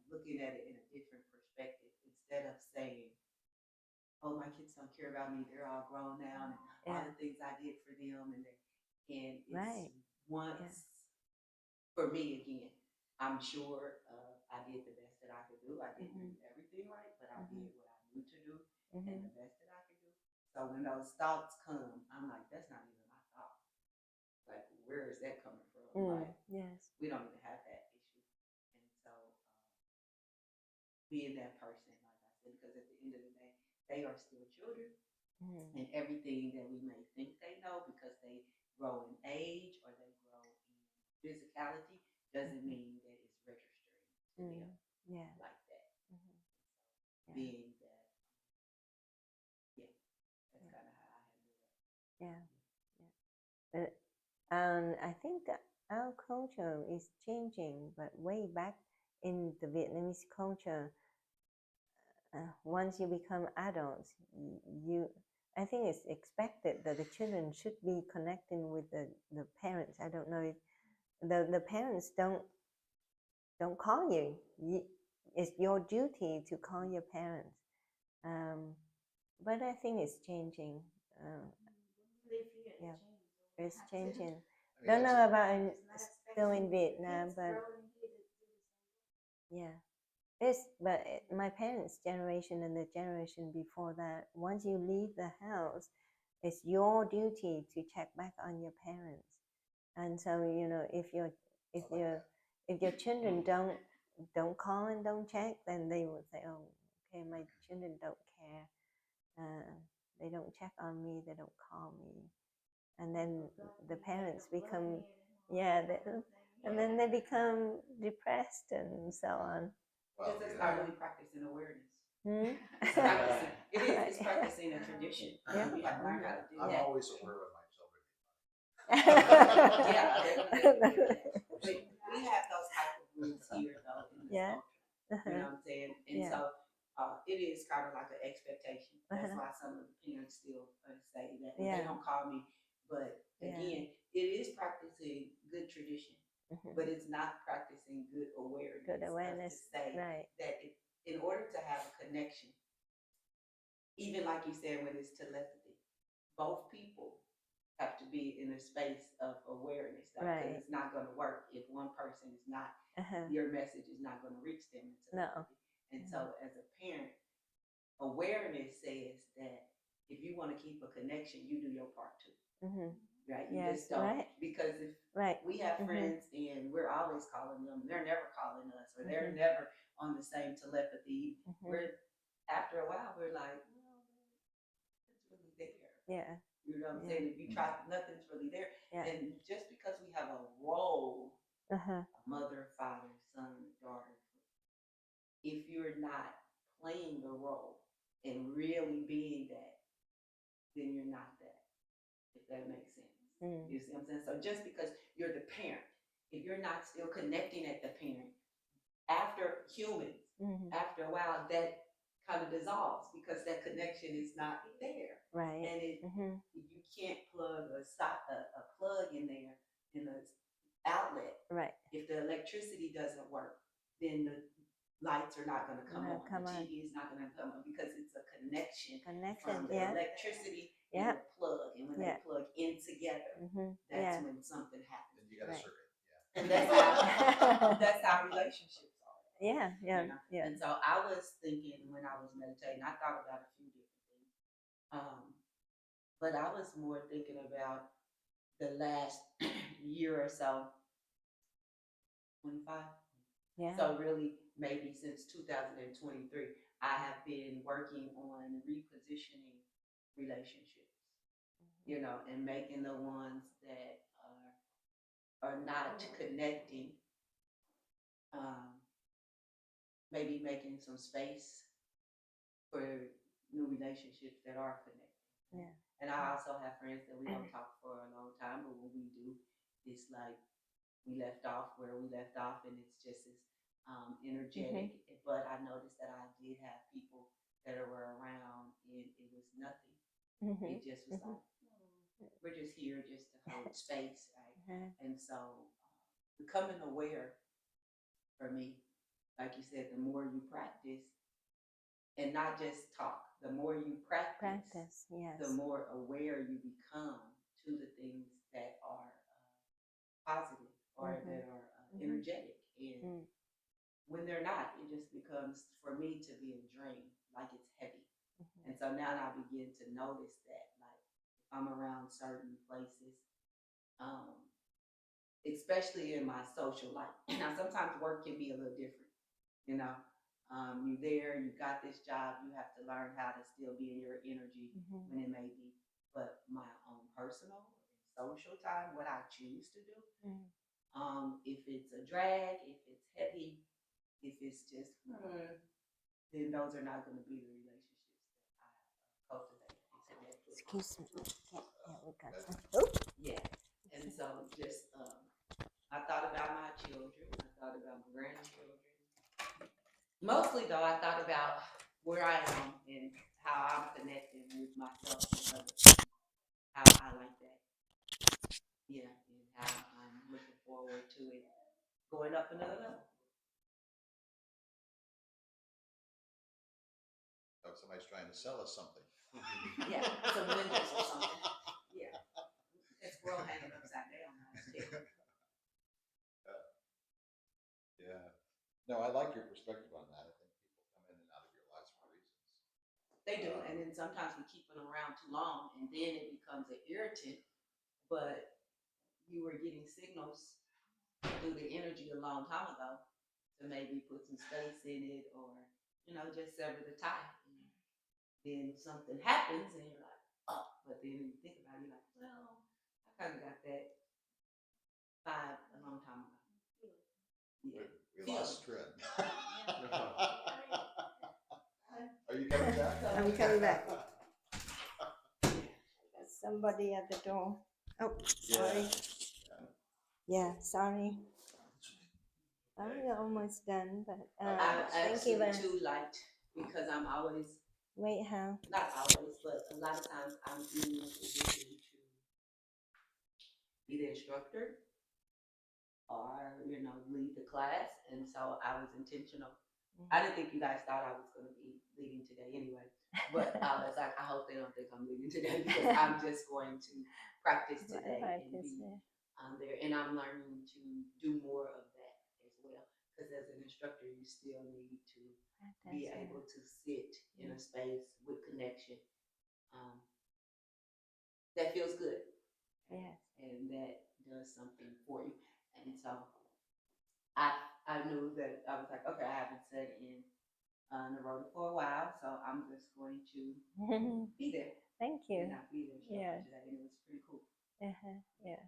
looking at it in a different perspective instead of saying, oh, my kids don't care about me. They're all grown now, and all the things I did for them, and it's right. once for me again. I'm sure I did the best that I could do. I didn't do everything right, but I did what I knew to do and the best that I could do. So when those thoughts come, I'm like, that's not even my thought. Like, where is that coming from? Like, Yes. we don't even have that issue. And so being that person, like I said, because at the end of the day, they are still children. And everything that we may think they know because they grow in age or they grow in physicality doesn't mean that it's registering to them Yeah. like that. Yeah. Being that, yeah, that's kind of how I handle it. Yeah. But I think that our culture is changing, but way back in the Vietnamese culture, once you become adults, I think it's expected that the children should be connecting with the parents. I don't know if the parents don't call you. It's your duty to call your parents. But I think it's changing. Yeah, it's changing. I mean, Don't that's know a- about still in Vietnam, but yeah. But my parents' generation and the generation before that, once you leave the house, it's your duty to check back on your parents. And so, if your children don't call and don't check, then they will say, oh, okay, my children don't care. They don't check on me. They don't call me. And then the parents become, and then they become depressed and so on. Well, Because it's yeah. not really practicing awareness. Hmm? It's practicing a tradition. Yeah. We have to learn how to do I'm that. always aware of my children. Yeah, but we have those type of rules here though in this Yeah. culture. You know what I'm saying? And Yeah. so it is kind of like an expectation. That's why some of the parents still say that they don't call me. But again, it is practicing good tradition, but it's not practicing good awareness. Good awareness. To say Right. that in order to have a connection, even like you said, when it's telepathy, both people have to be in a space of awareness, though, because Right. it's not going to work if one person is not, Uh-huh. your message is not going to reach them in telepathy. And so, as a parent, awareness says that if you want to keep a connection, you do your part too. Right? You just don't. Right. Because if we have friends and we're always calling them, they're never calling us, or they're never on the same telepathy. We're after a while, we're like, well, it's really there. Yeah. You know what I'm saying? If you try, nothing's really there. Yeah. And just because we have a role, a mother, father, son, daughter, if you're not playing the role and really being that, then you're not that, if that makes sense. You see what I'm saying? So just because you're the parent, if you're not still connecting at the parent, after humans, after a while, that kind of dissolves because that connection is not there. Right. And you can't plug a plug in there in the outlet. Right. If the electricity doesn't work, then the lights are not going to come on. The TV is not going to come on because it's a connection from the electricity and the plug. And when they plug in together, that's when something happens. Then you got a circuit. Yeah. And that's how relationships are. Yeah. You know? And so I was thinking when I was meditating, I thought about a few different things. But I was more thinking about the last year or so, 25. Yeah. So really, maybe since 2023, I have been working on repositioning relationships, you know, and making the ones that are not connecting, maybe making some space for new relationships that are connected. Yeah. And I also have friends that we don't talk for a long time, but when we do, it's like we left off where we left off, and it's just as energetic. But I noticed that I did have people that were around, and it was nothing. It just was like, we're just here just to hold space, right? And so becoming aware for me, like you said, the more you practice, and not just talk, the more you practice, the more aware you become to the things that are positive or that are energetic. And when they're not, it just becomes, for me, to be a drain, like it's heavy. And so now I begin to notice that, like, if I'm around certain places, um, especially in my social life. Now, sometimes work can be a little different, you know. You're there, you got this job, you have to learn how to still be in your energy when it may be. But my own personal social time, what I choose to do, if it's a drag, if it's heavy, if it's just, then those are not going to be the relationships that I cultivate and connect with. Excuse me. Yeah, we got some. Yeah. And so just, I thought about my children. I thought about my grandchildren. Mostly, though, I thought about where I am and how I'm connecting with myself and others. How I like that. Yeah, and how I'm looking forward to it going up another level. So somebody's trying to sell us something. Yeah, some windows or something. Yeah. It's world hanging upside down. Yeah. No, I like your perspective on that. I think people come in and out of your lives for reasons. They do, and then sometimes we keep them around too long, and then it becomes an irritant. But you were getting signals through the energy a long time ago to maybe put some space in it, or just sever the tie. And then something happens, and you're like, oh. But then you think about it, you're like, well, I kind of got that vibe a long time ago. Yeah. We lost Trent. Are you coming back? I'm coming back. There's somebody at the door. Oh, sorry. Yeah, sorry. We're almost done, but I'm thank you actually very too light because I'm always, Wait, how? not always, but a lot of times I'm in a position to be the instructor or, lead the class. And so I was intentional. I didn't think you guys thought I was going to be leading today anyway. But I was like, I hope they don't think I'm leading today because I'm just going to practice today and be there. And I'm learning to do more of that as well. Because as an instructor, you still need to be able to sit in a space with connection that feels good. Yes. And that does something for you. And so I knew that I was like, okay, I haven't sat in Nirodha for a while, so I'm just going to be there. Thank you. And I'll be there today, and it was pretty cool. Yeah.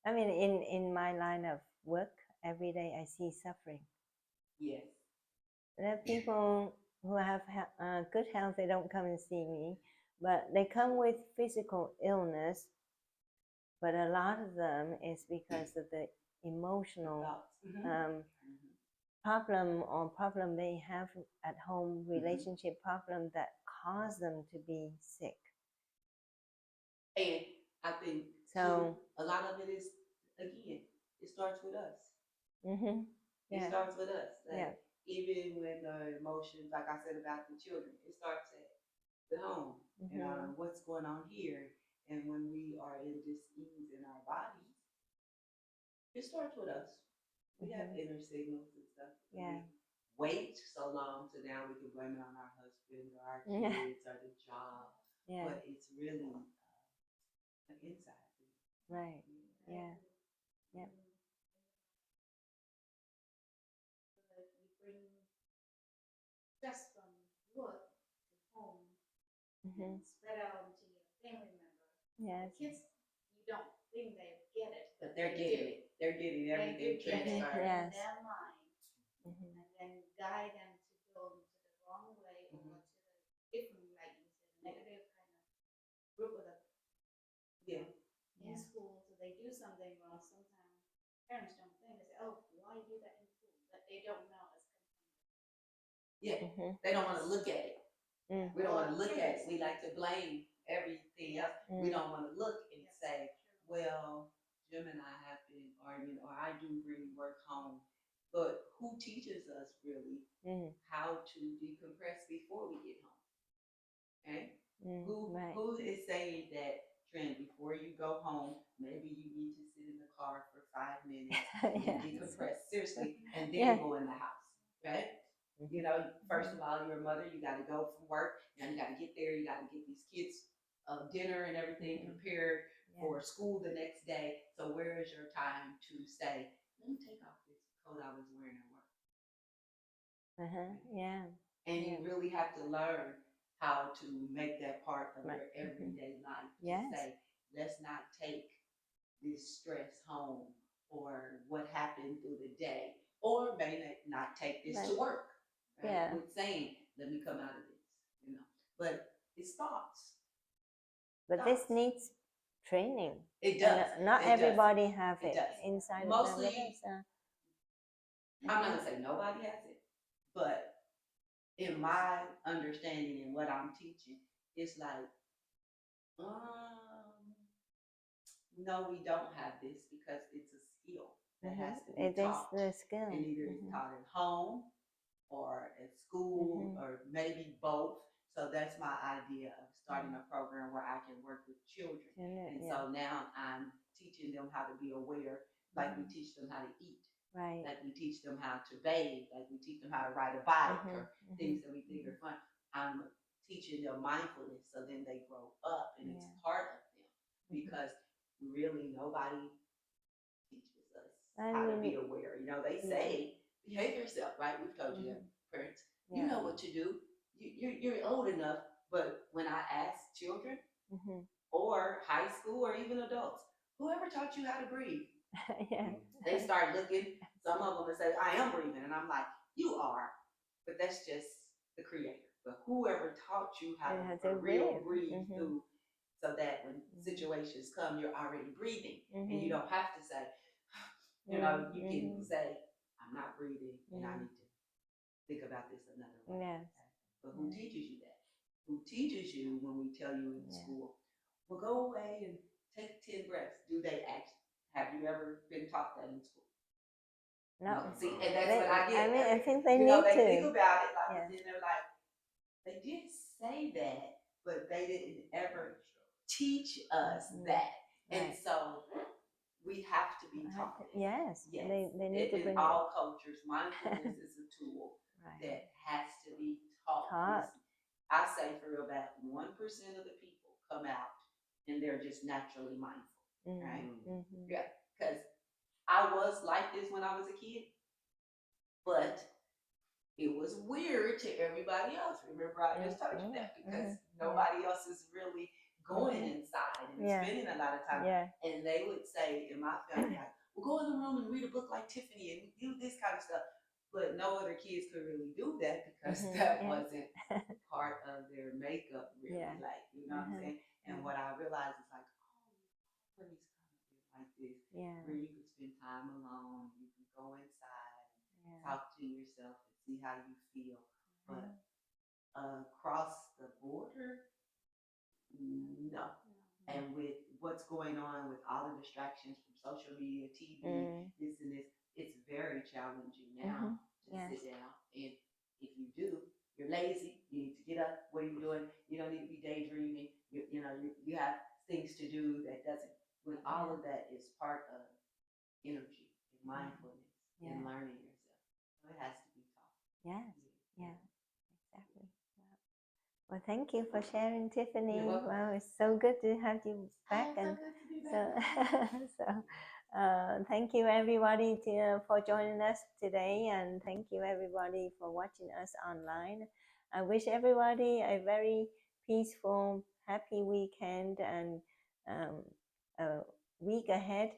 I mean, in my line of work, every day I see suffering. Yes. There are people who have good health, they don't come and see me, but they come with physical illness. But a lot of them is because of the emotional problem they have at home, relationship problem that cause them to be sick. And I think too, a lot of it is, again, it starts with us. It starts with us. Like, even when the emotions, like I said about the children, it starts at the home. What's going on here? And when we are in dis-ease in our bodies, it starts with us. We have inner signals and stuff. We wait so long, so now we can blame it on our husband or our kids or the job. But it's really an inside thing. Right. Yeah. Yep. You bring stress from work to home and spread out into your family member. Yes. Kids, you don't think they get it, but they're getting it. They're getting everything transferred. Yes. In their mind, and then guide them to go into the wrong way or to the different, like you said, negative kind of group of them. In school, so they do something wrong. Sometimes parents don't think, they say, "Oh, why you do that in school?" But they don't know it's they don't want to look at it. We don't want to look at it. We like to blame everything else. We don't want to look and say, well, Jim and I have been arguing, or I do bring work home. But who teaches us really how to decompress before we get home? Okay? Who is saying that, Trent, before you go home, maybe you need to sit in the car for 5 minutes and decompress seriously, and then go in the house, right? You know, first of all, you're a mother, you got to go from work, and you got to get there, you got to get these kids dinner and everything prepared for school the next day. So where is your time to say, let me take off this coat I was wearing at work? Yeah. And you really have to learn how to make that part of your everyday life. To say, let's not take this stress home, or what happened through the day, or may not take this to work. Right? Yeah. With saying, let me come out of this, you know. But it's thoughts. But this needs training. It does. Not everybody have it inside Mostly, of them. I'm not gonna say nobody has it, but in my understanding and what I'm teaching, it's like, no, we don't have this, because it's a skill that has to be taught. It is the skill. And either it's taught at home or at school, or maybe both. So that's my idea of starting a program where I can work with children. And so now I'm teaching them how to be aware, like we teach them how to eat. Right. Like we teach them how to bathe, like we teach them how to ride a bike, or things that we think are fun. I'm teaching them mindfulness, so then they grow up and it's part of them, because really nobody teaches us how to be aware. You know, they say, behave yourself, right? We've told you that, parents. You know what to do. You're old enough, but when I ask children, or high school, or even adults, whoever taught you how to breathe? They start looking, some of them will say, I am breathing. And I'm like, you are, but that's just the creator. But whoever taught you how to real breathe through, so that when situations come, you're already breathing. And you don't have to say, you know, you can say, I'm not breathing, and I need to think about this another way. Yes. Okay? But who teaches you that? Who teaches you when we tell you in school, well, go away and take 10 breaths? Do they actually? Have you ever been taught that in school? No. See, and that's what I get. I mean, I think they need they to. Think about it, like, and then they're like, they did say that, but they didn't ever teach us that. And so we have to be taught this. Yes. They need to bring in all cultures. Mindfulness is a tool that has to be taught. I say for real, about 1% of the people come out and they're just naturally mindful, right? Yeah, because I was like this when I was a kid, but it was weird to everybody else. Remember, I just told you that, because nobody else is really going inside and spending a lot of time. And they would say in my family, like, well, go in the room and read a book like Tiffany and do this kind of stuff. But no other kids could really do that, because that wasn't part of their makeup, really. Like, you know what I'm saying? And what I realized is like, oh, please come here like this, where you can spend time alone, you can go inside and talk to yourself and see how you feel. But across the border, no. And with what's going on with all the distractions from social media, TV, this and this, it's very challenging now to sit down. And if you do, you're lazy, you need to get up. What are you doing? You don't need to be daydreaming. You know, you have things to do that doesn't, when all of that is part of energy and mindfulness and learning yourself. So it has to be taught. Exactly. Well, thank you for sharing, Tiffany. Wow, it's so good to have you back. And thank you everybody for joining us today, and thank you everybody for watching us online. I wish everybody a very peaceful, happy weekend, and a week ahead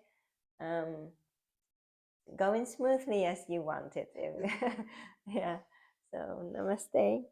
going smoothly as you want it to. So namaste.